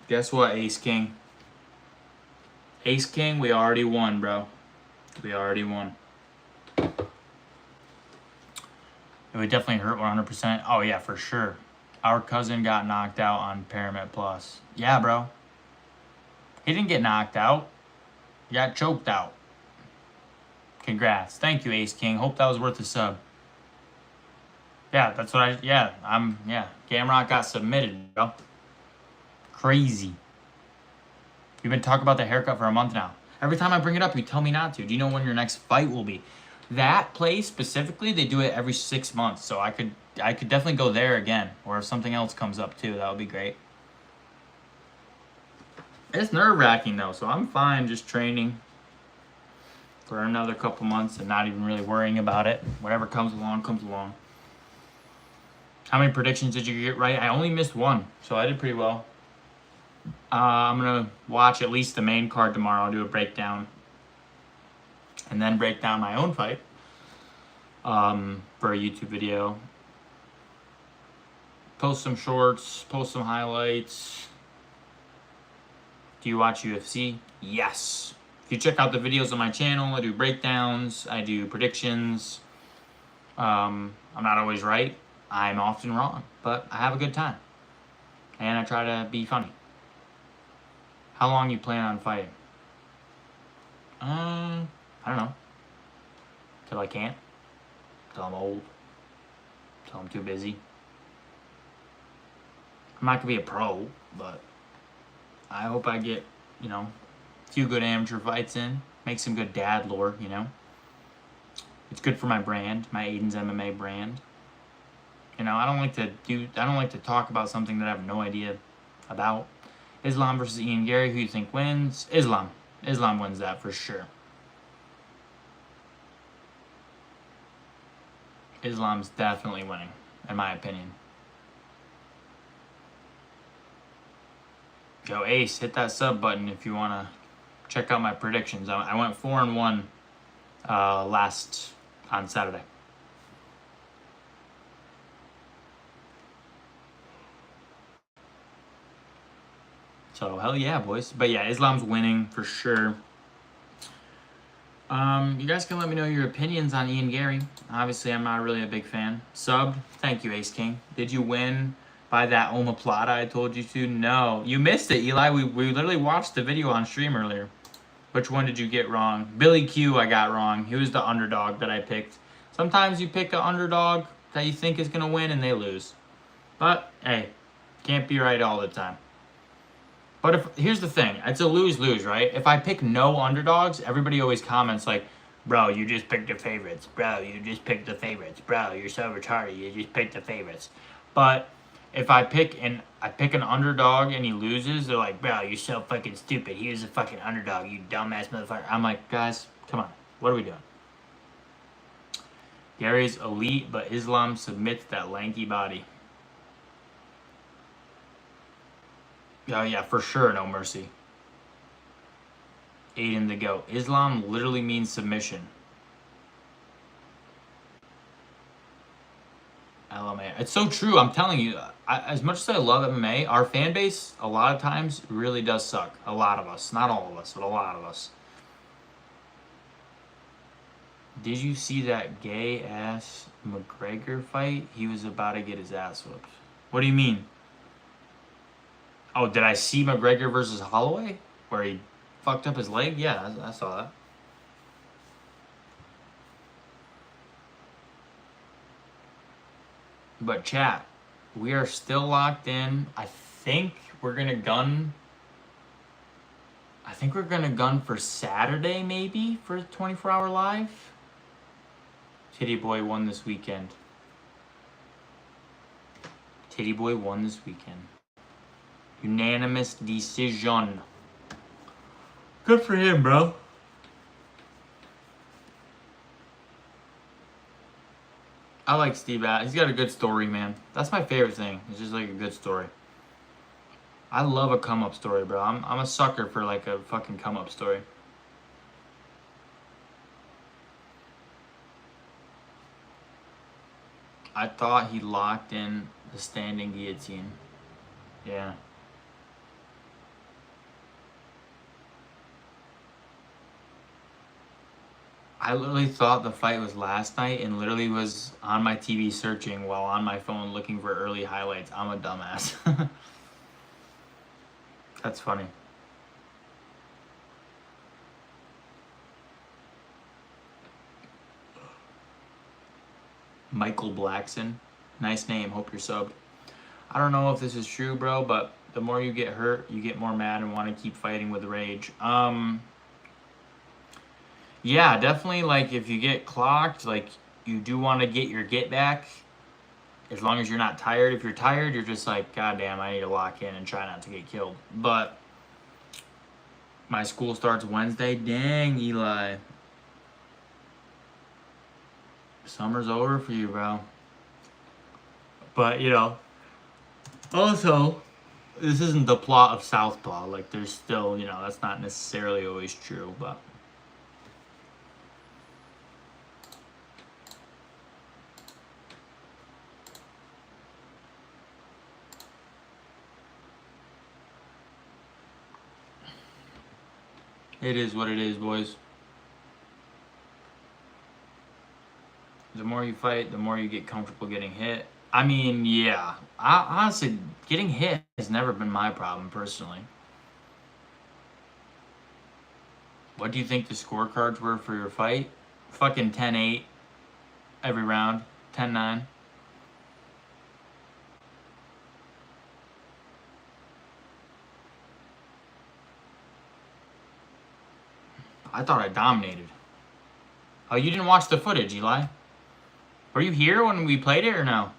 Guess what, Ace King? Ace King, we already won, bro. We already won. It would definitely hurt 100%. Oh, yeah, for sure. Our cousin got knocked out on Paramount Plus. Yeah, bro. He didn't get knocked out. He got choked out. Congrats. Thank you, Ace King. Hope that was worth a sub. Yeah, that's what yeah. Gamrock got submitted, bro. Crazy. We've been talking about the haircut for a month now. Every time I bring it up, you tell me not to. Do you know when your next fight will be? That place specifically, they do it every 6 months. So I could definitely go there again. Or if something else comes up too, that would be great. It's nerve-wracking though, so I'm fine just training for another couple months and not even really worrying about it. Whatever comes along, comes along. How many predictions did you get right? I only missed one, so I did pretty well. I'm going to watch at least the main card tomorrow. I'll do a breakdown. And then break down my own fight for a YouTube video. Post some shorts, post some highlights. Do you watch UFC? Yes. If you check out the videos on my channel, I do breakdowns, I do predictions. I'm not always right. I'm often wrong, but I have a good time. And I try to be funny. How long you plan on fighting? I don't know. Till I can't. Till I'm old. Till I'm too busy. I'm not gonna be a pro, but I hope I get, a few good amateur fights in. Make some good dad lore, It's good for my brand, my Aiden's MMA brand. I don't like to talk about something that I have no idea about. Islam versus Ian Gary, who do you think wins? Islam. Islam wins that for sure. Islam's definitely winning, in my opinion. Yo, Ace, hit that sub button if you want to check out my predictions. I went 4-1 on Saturday. So, hell yeah, boys. But yeah, Islam's winning for sure. You guys can let me know your opinions on Ian Gary. Obviously, I'm not really a big fan. Sub, thank you, Ace King. Did you win by that omoplata I told you to? No. You missed it, Eli. We literally watched the video on stream earlier. Which one did you get wrong? Billy Q I got wrong. He was the underdog that I picked. Sometimes you pick an underdog that you think is going to win and they lose. But, hey, can't be right all the time. But here's the thing. It's a lose-lose, right? If I pick no underdogs, everybody always comments like, bro, you just picked the favorites. Bro, you just picked the favorites. Bro, you're so retarded. You just picked the favorites. But if I pick an underdog and he loses, they're like, bro, you're so fucking stupid. He was a fucking underdog, you dumbass motherfucker. I'm like, guys, come on. What are we doing? Gary's elite, but Islam submits that lanky body. Oh yeah, for sure, no mercy. Aiden the goat. Islam literally means submission. LMA. It's so true. I'm telling you. As much as I love MMA, our fan base a lot of times really does suck. A lot of us, not all of us, but a lot of us. Did you see that gay ass McGregor fight? He was about to get his ass whooped. What do you mean? Oh, did I see McGregor versus Holloway? Where he fucked up his leg? Yeah, I saw that. But chat, we are still locked in. I think we're gonna gun for Saturday maybe for a 24-hour live. Titty Boy won this weekend. Titty Boy won this weekend. Unanimous decision. Good for him, bro. I like Steve He's got a good story, man. That's my favorite thing. It's just like a good story. I love a come-up story, bro. I'm a sucker for like a fucking come-up story. I thought he locked in the standing guillotine. Yeah. I literally thought the fight was last night and literally was on my TV searching while on my phone looking for early highlights. I'm a dumbass. That's funny. Michael Blackson. Nice name. Hope you're subbed. I don't know if this is true, bro, but the more you get hurt, you get more mad and want to keep fighting with rage. Yeah, definitely, like, if you get clocked, like, you do want to get your get back, as long as you're not tired. If you're tired, you're just like, God damn, I need to lock in and try not to get killed. But my school starts Wednesday. Dang, Eli. Summer's over for you, bro. But, you know, also, this isn't the plot of Southpaw. Like, there's still, you know, that's not necessarily always true, but... It is what it is, boys. The more you fight, the more you get comfortable getting hit. I mean, yeah. Honestly, getting hit has never been my problem, personally. What do you think the scorecards were for your fight? Fucking 10-8 every round. 10-9. I thought I dominated. Oh, you didn't watch the footage, Eli? Were you here when we played it or no?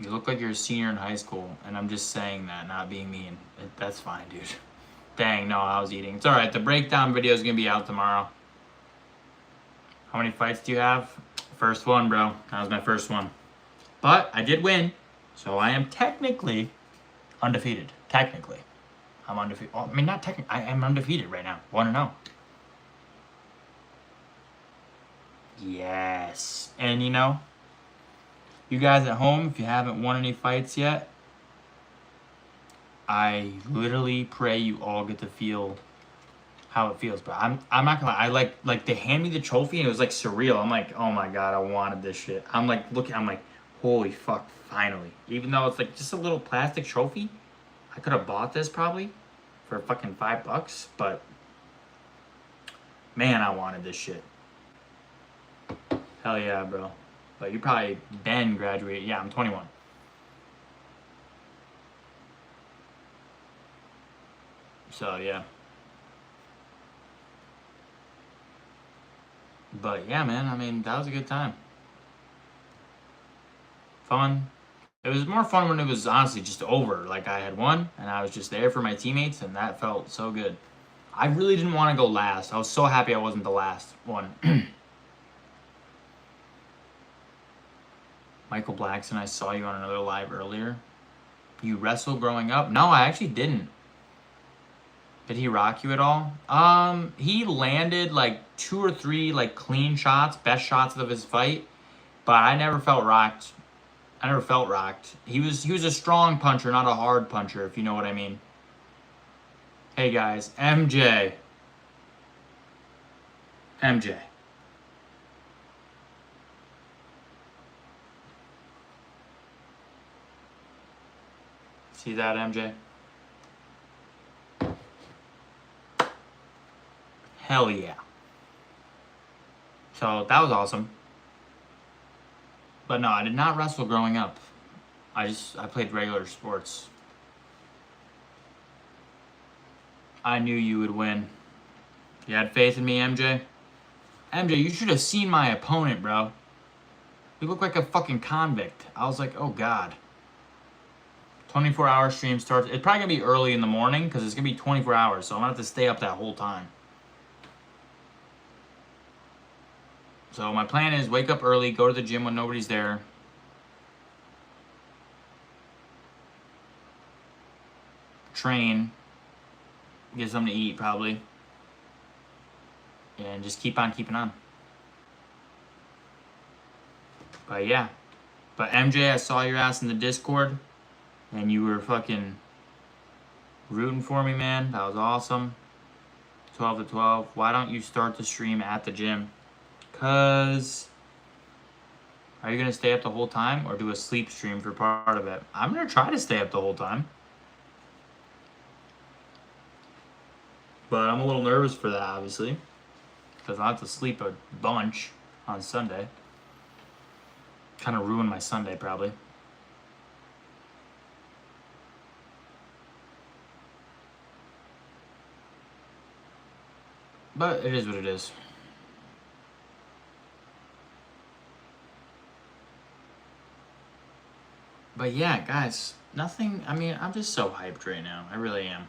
You look like you're a senior in high school, and I'm just saying that, not being mean. That's fine, dude. Dang, no, I was eating. It's alright, the breakdown video is going to be out tomorrow. How many fights do you have? First one, bro. That was my first one. But I did win, so I am technically undefeated. Technically. I'm undefeated. Oh, I mean, not technically. I am undefeated right now. 1-0. Yes. And, you know, you guys at home, if you haven't won any fights yet, I literally pray you all get to feel how it feels. But I'm not gonna lie. I like they hand me the trophy and it was like surreal. I'm like, oh my god, I wanted this shit. I'm like looking. I'm like, holy fuck, finally. Even though it's like just a little plastic trophy, I could have bought this probably for fucking $5. But man, I wanted this shit. Hell yeah, bro. But you probably then graduated. Yeah, I'm 21. So yeah. But yeah, man, I mean, that was a good time. Fun. It was more fun when it was honestly just over. Like I had won and I was just there for my teammates and that felt so good. I really didn't want to go last. I was so happy I wasn't the last one. Michael Blackson, I saw you on another live earlier. You wrestled growing up? No, I actually didn't. Did he rock you at all? He landed like 2 or 3 like clean shots, best shots of his fight, but I never felt rocked. I never felt rocked. He was a strong puncher, not a hard puncher, if you know what I mean. Hey guys, MJ. MJ. See that, MJ? Hell yeah. So that was awesome. But no, I did not wrestle growing up. I played regular sports. I knew you would win. You had faith in me, MJ? MJ, you should have seen my opponent, bro. You look like a fucking convict. I was like, oh god. 24-hour stream starts. It's probably going to be early in the morning because it's going to be 24 hours. So I'm going to have to stay up that whole time. So my plan is wake up early, go to the gym when nobody's there. Train. Get something to eat probably. And just keep on keeping on. But yeah. But MJ, I saw your ass in the Discord. And you were fucking rooting for me, man. That was awesome. 12 to 12. Why don't you start the stream at the gym? Because... Are you going to stay up the whole time or do a sleep stream for part of it? I'm going to try to stay up the whole time. But I'm a little nervous for that, obviously. Because I'll have to sleep a bunch on Sunday. Kind of ruin my Sunday, probably. But it is what it is. But yeah, guys, nothing, I mean, I'm just so hyped right now. I really am.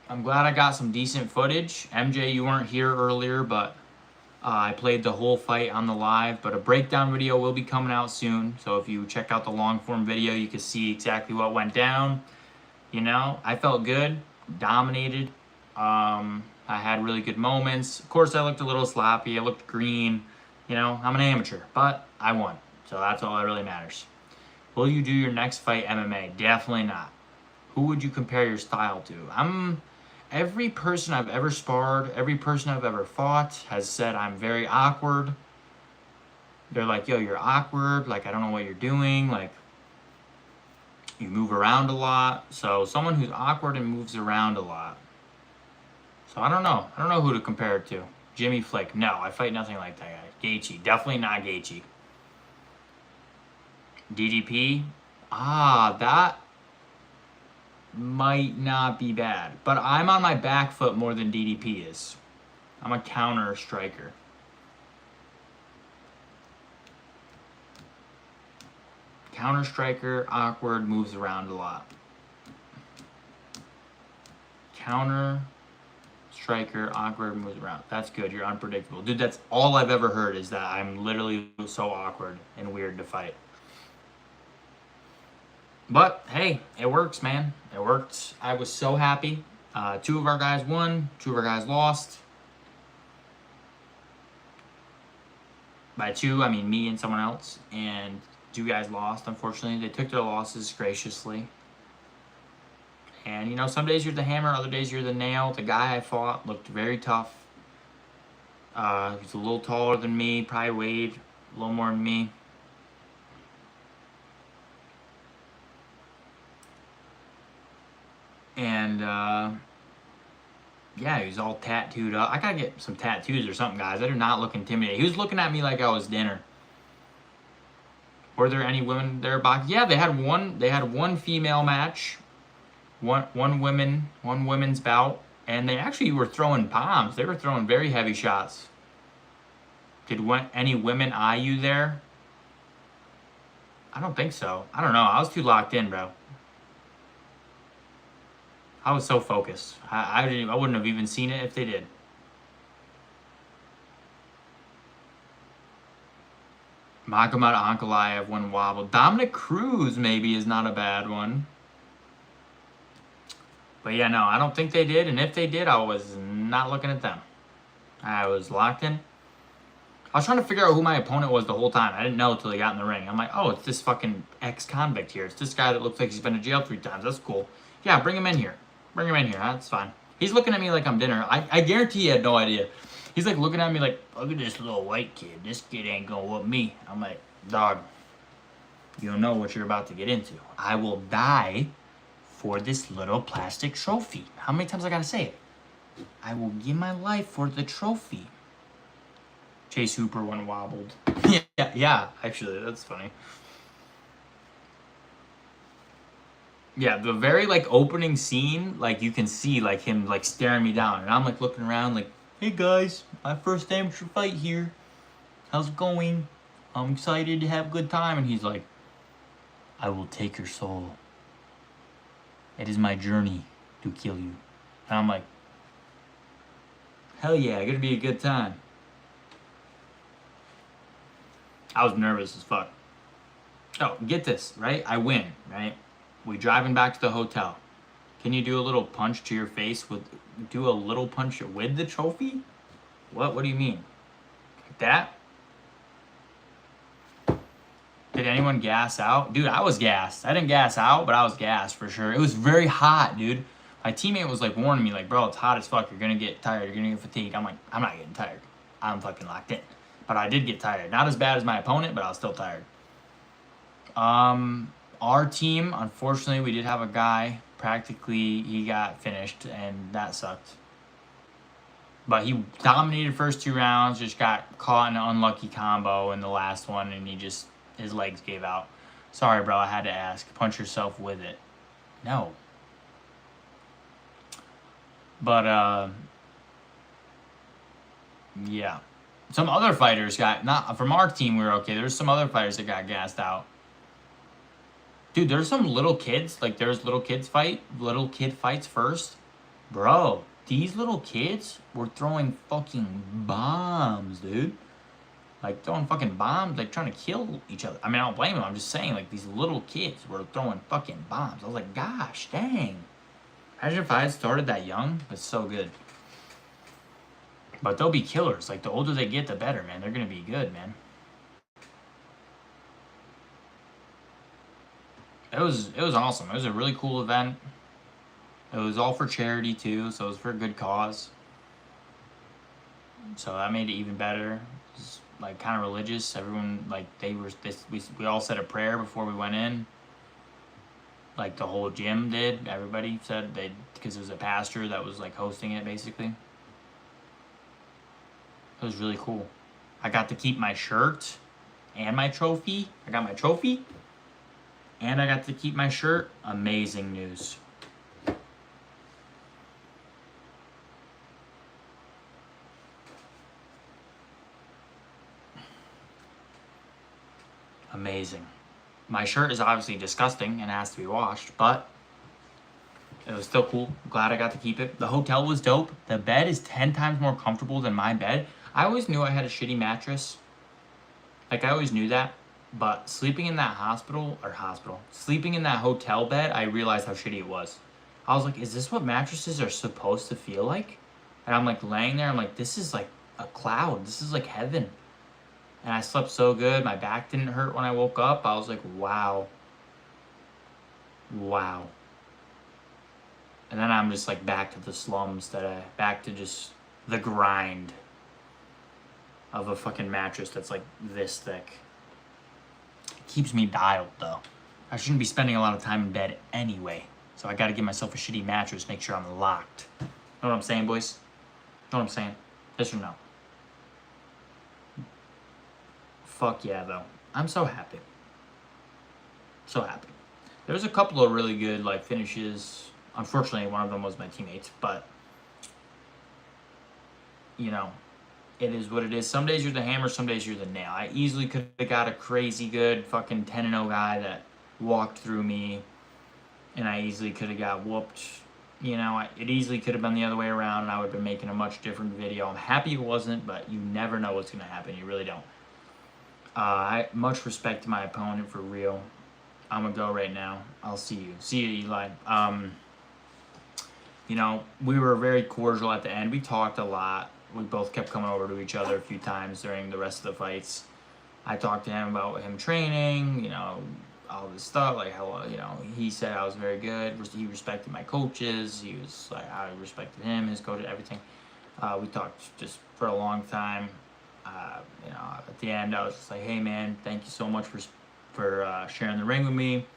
I'm glad I got some decent footage. MJ, you weren't here earlier, but I played the whole fight on the live. But a breakdown video will be coming out soon. So if you check out the long form video, you can see exactly what went down. You know, I felt good, dominated. I had really good moments. Of course, I looked a little sloppy. I looked green. You know, I'm an amateur, but I won. So that's all that really matters. Will you do your next fight MMA? Definitely not. Who would you compare your style to? Every person I've ever sparred, every person I've ever fought has said I'm very awkward. They're like, yo, you're awkward. Like, I don't know what you're doing. Like, you move around a lot. So someone who's awkward and moves around a lot. So I don't know. I don't know who to compare it to. Jimmy Flick. No, I fight nothing like that guy. Gaethje. Definitely not Gaethje. DDP. That might not be bad. But I'm on my back foot more than DDP is. I'm a counter striker. Counter striker, awkward, moves around a lot. Counter striker, awkward, moves around. That's good. You're unpredictable. Dude, that's all I've ever heard is that I'm literally so awkward and weird to fight. But, hey, it works, man. It worked. I was so happy. 2 of our guys won. 2 of our guys lost. By 2, I mean me and someone else. And 2 guys lost, unfortunately. They took their losses graciously. And, you know, some days you're the hammer, other days you're the nail. The guy I fought looked very tough. He's a little taller than me, probably weighed a little more than me. And, yeah, he was all tattooed up. I gotta get some tattoos or something, guys. I do not look intimidating. He was looking at me like I was dinner. Were there any women there boxing? Yeah, they had one female match. One women's bout. And they actually were throwing bombs. They were throwing very heavy shots. Did any women eye you there? I don't think so. I don't know. I was too locked in, bro. I was so focused. I wouldn't have even seen it if they did. Magomed Ankalaev one wobble. Dominic Cruz maybe is not a bad one. But yeah, no, I don't think they did. And if they did, I was not looking at them. I was locked in. I was trying to figure out who my opponent was the whole time. I didn't know until they got in the ring. I'm like, oh, it's this fucking ex-convict here. It's this guy that looks like he's been to jail 3 times. That's cool. Yeah, bring him in here. Bring him in here. That's fine. He's looking at me like I'm dinner. I guarantee he had no idea. He's like looking at me like, look at this little white kid. This kid ain't gonna whoop me. I'm like, dog, you don't know what you're about to get into. I will die for this little plastic trophy. How many times I gotta say it? I will give my life for the trophy. Chase Hooper one wobbled. yeah, actually, that's funny. Yeah, the very, like, opening scene, like, you can see, like, him, like, staring me down. And I'm, like, looking around, like, hey, guys, my first amateur fight here. How's it going? I'm excited to have a good time. And he's like, I will take your soul. It is my journey to kill you. And I'm like, hell yeah, gonna be a good time. I was nervous as fuck. Oh, get this, right? I win, right? We driving back to the hotel. Can you do a little punch to your face with, do a little punch with the trophy? What do you mean? Like that? Did anyone gas out? Dude, I was gassed. I didn't gas out, but I was gassed for sure. It was very hot, dude. My teammate was like warning me, like, bro, it's hot as fuck. You're gonna get tired. You're gonna get fatigued. I'm like, I'm not getting tired. I'm fucking locked in. But I did get tired. Not as bad as my opponent, but I was still tired. Our team, unfortunately, we did have a guy. Practically, he got finished, and that sucked. But he dominated first 2 rounds, just got caught in an unlucky combo in the last one, and his legs gave out. Sorry, bro, I had to ask. Punch yourself with it. No. But, yeah. Some other fighters got, not from our team, we were okay. There's some other fighters that got gassed out. Dude, there's some little kids, like there's little kid fights first. Bro, these little kids were throwing fucking bombs, dude. Like throwing fucking bombs, like trying to kill each other. I mean, I don't blame them. I'm just saying, like, these little kids were throwing fucking bombs. I was like, gosh, dang. Imagine if I had started that young. It's so good. But they'll be killers. Like, the older they get, the better, man. They're going to be good, man. It was awesome. It was a really cool event. It was all for charity, too, so it was for a good cause. So that made it even better. It was, like, kind of religious. Everyone, like, we all said a prayer before we went in. Like, the whole gym did. Everybody said because it was a pastor that was, like, hosting it, basically. It was really cool. I got to keep my shirt and my trophy. I got my trophy. And I got to keep my shirt. Amazing news. Amazing. My shirt is obviously disgusting and has to be washed, but it was still cool. Glad I got to keep it. The hotel was dope. The bed is 10 times more comfortable than my bed. I always knew I had a shitty mattress. Like, I always knew that. But sleeping in that sleeping in that hotel bed, I realized how shitty it was. I was like, is this what mattresses are supposed to feel like? And I'm like laying there, I'm like, this is like a cloud. This is like heaven. And I slept so good. My back didn't hurt when I woke up. I was like, wow. Wow. And then I'm just like back to the slums, back to just the grind of a fucking mattress that's like this thick. It keeps me dialed though. I shouldn't be spending a lot of time in bed anyway. So I gotta give myself a shitty mattress, make sure I'm locked. Know what I'm saying, boys? Know what I'm saying? Yes or no? Fuck yeah, though. I'm so happy. So happy. There's a couple of really good like finishes. Unfortunately, one of them was my teammates, but you know, it is what it is. Some days you're the hammer, some days you're the nail. I easily could have got a crazy good fucking 10-0 guy that walked through me, and I easily could have got whooped. You know, it easily could have been the other way around, and I would have been making a much different video. I'm happy it wasn't, but you never know what's going to happen. You really don't. I much respect to my opponent, for real. I'm going to go right now. I'll see you. See you, Eli. You know, we were very cordial at the end. We talked a lot. We both kept coming over to each other a few times during the rest of the fights. I talked to him about him training, you know, all this stuff, like how, you know, he said I was very good. He respected my coaches. He was like, I respected him, his coach, everything. We talked just for a long time. You know, at the end, I was just like, hey man, thank you so much for sharing the ring with me.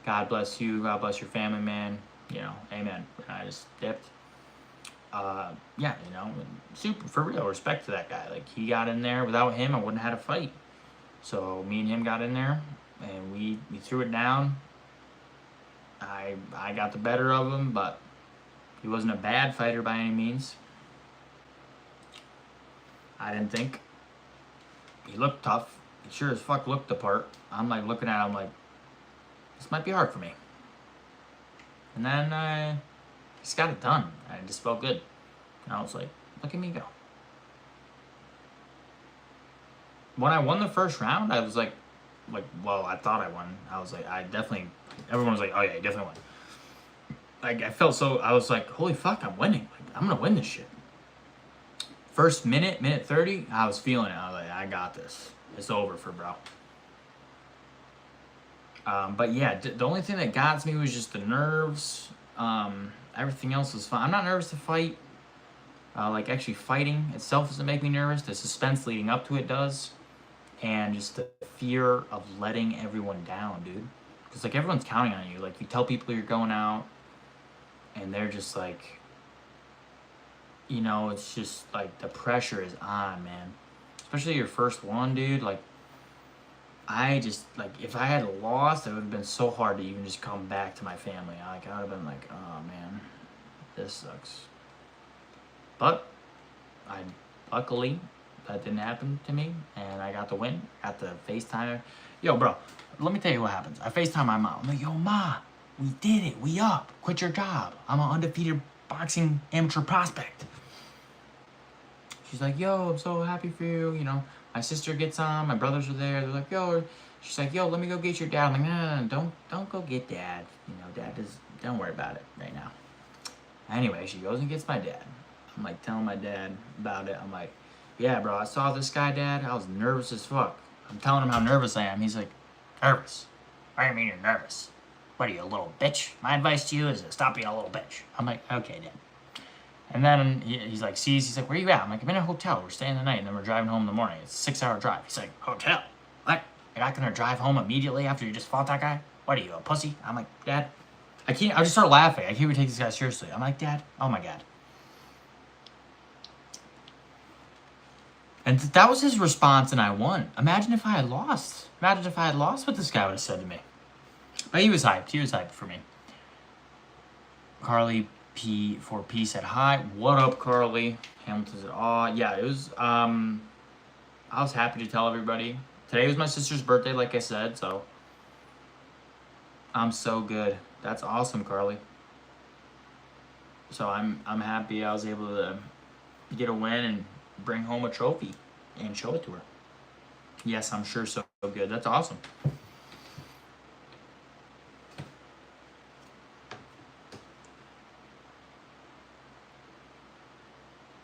God bless you. God bless your family, man. You know, amen. And I just dipped. Yeah, you know, super, for real, respect to that guy. Like, he got in there. Without him, I wouldn't have had a fight. So me and him got in there, and we threw it down. I got the better of him, but he wasn't a bad fighter by any means. I didn't think. He looked tough. He sure as fuck looked the part. I'm like looking at him like, this might be hard for me. And then I just got it done. I just felt good. And I was like, look at me go. When I won the first round, I was like, well, I thought I won. I was like, I definitely, everyone was like, oh yeah, you definitely won. Like, I felt so, I was like, holy fuck, I'm winning. Like, I'm gonna win this shit. First minute 30, I was feeling it. I was like, I got this. It's over for bro. But yeah, the only thing that got to me was just the nerves. Everything else was fine. I'm not nervous to fight. Like, actually fighting itself doesn't make me nervous. The suspense leading up to it does. And just the fear of letting everyone down, dude. Because, like, everyone's counting on you. Like, you tell people you're going out, and they're just like, you know, it's just like the pressure is on, man. Especially your first one, dude. Like, I just, like, if I had lost, it would have been so hard to even just come back to my family. Like, I would have been like, oh man, this sucks. But luckily that didn't happen to me, and I got the win. Got the FaceTime. Yo, bro, let me tell you what happens. I FaceTime my mom. I'm like, yo, ma, we did it. We up. Quit your job. I'm an undefeated boxing amateur prospect. She's like, yo, I'm so happy for you. You know, my sister gets on. My brothers are there. They're like, yo. She's like, yo, let me go get your dad. I'm like, no, don't go get dad. You know, dad is, don't worry about it right now. Anyway, she goes and gets my dad. I'm like telling my dad about it. I'm like, yeah, bro, I saw this guy, Dad. I was nervous as fuck. I'm telling him how nervous I am. He's like, nervous? What do you mean you're nervous? What are you, a little bitch? My advice to you is to stop being a little bitch. I'm like, okay, Dad. And then he's like, he's like, where you at? I'm like, I'm in a hotel. We're staying the night, and then we're driving home in the morning. It's a 6-hour drive. He's like, hotel? What? You're not gonna drive home immediately after you just fought that guy? What are you, a pussy? I'm like, Dad, I just start laughing. I can't even take this guy seriously. I'm like, Dad, oh my God. And that was his response, and I won. Imagine if I had lost. Imagine if I had lost what this guy would have said to me. But he was hyped. He was hyped for me. Carly P4P said hi. What up, Carly? Hamilton said, aw. Yeah, it was, I was happy to tell everybody. Today was my sister's birthday, like I said, so I'm so good. That's awesome, Carly. So I'm happy I was able to get a win and bring home a trophy and show it to her. Yes, I'm sure so good. That's awesome.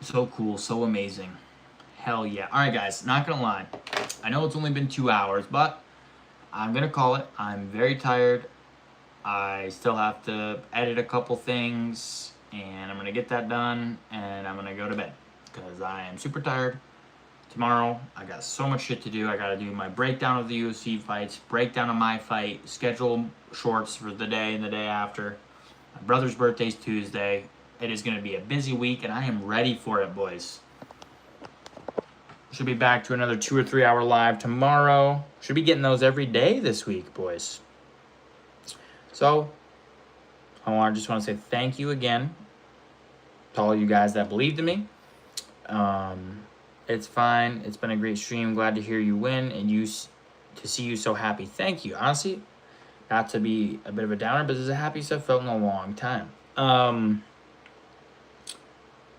So cool, so amazing. Hell yeah. All right, guys, not gonna lie. I know it's only been 2 hours, but I'm gonna call it. I'm very tired. I still have to edit a couple things, and I'm gonna get that done, and I'm gonna go to bed because I am super tired. Tomorrow, I got so much shit to do. I gotta do my breakdown of the UFC fights, breakdown of my fight, schedule shorts for the day and the day after. My brother's birthday's Tuesday. It is gonna be a busy week, and I am ready for it, boys. Should be back to another 2 or 3 hour live tomorrow. Should be getting those every day this week, boys. So, just want to say thank you again to all you guys that believed in me. It's fine. It's been a great stream. Glad to hear you win and to see you so happy. Thank you. Honestly, not to be a bit of a downer, but this is the happiest I've felt in a long time.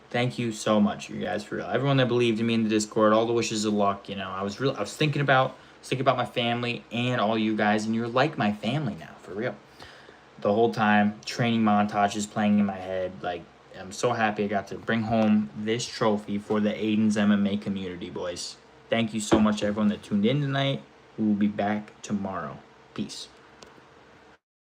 Thank you so much, you guys, for real. Everyone that believed in me in the Discord, all the wishes of luck. You know, I was thinking about my family and all you guys, and you're like my family now, for real. The whole time, training montages playing in my head. Like, I'm so happy I got to bring home this trophy for the Aiden's MMA community, boys. Thank you so much to everyone that tuned in tonight. We will be back tomorrow. Peace.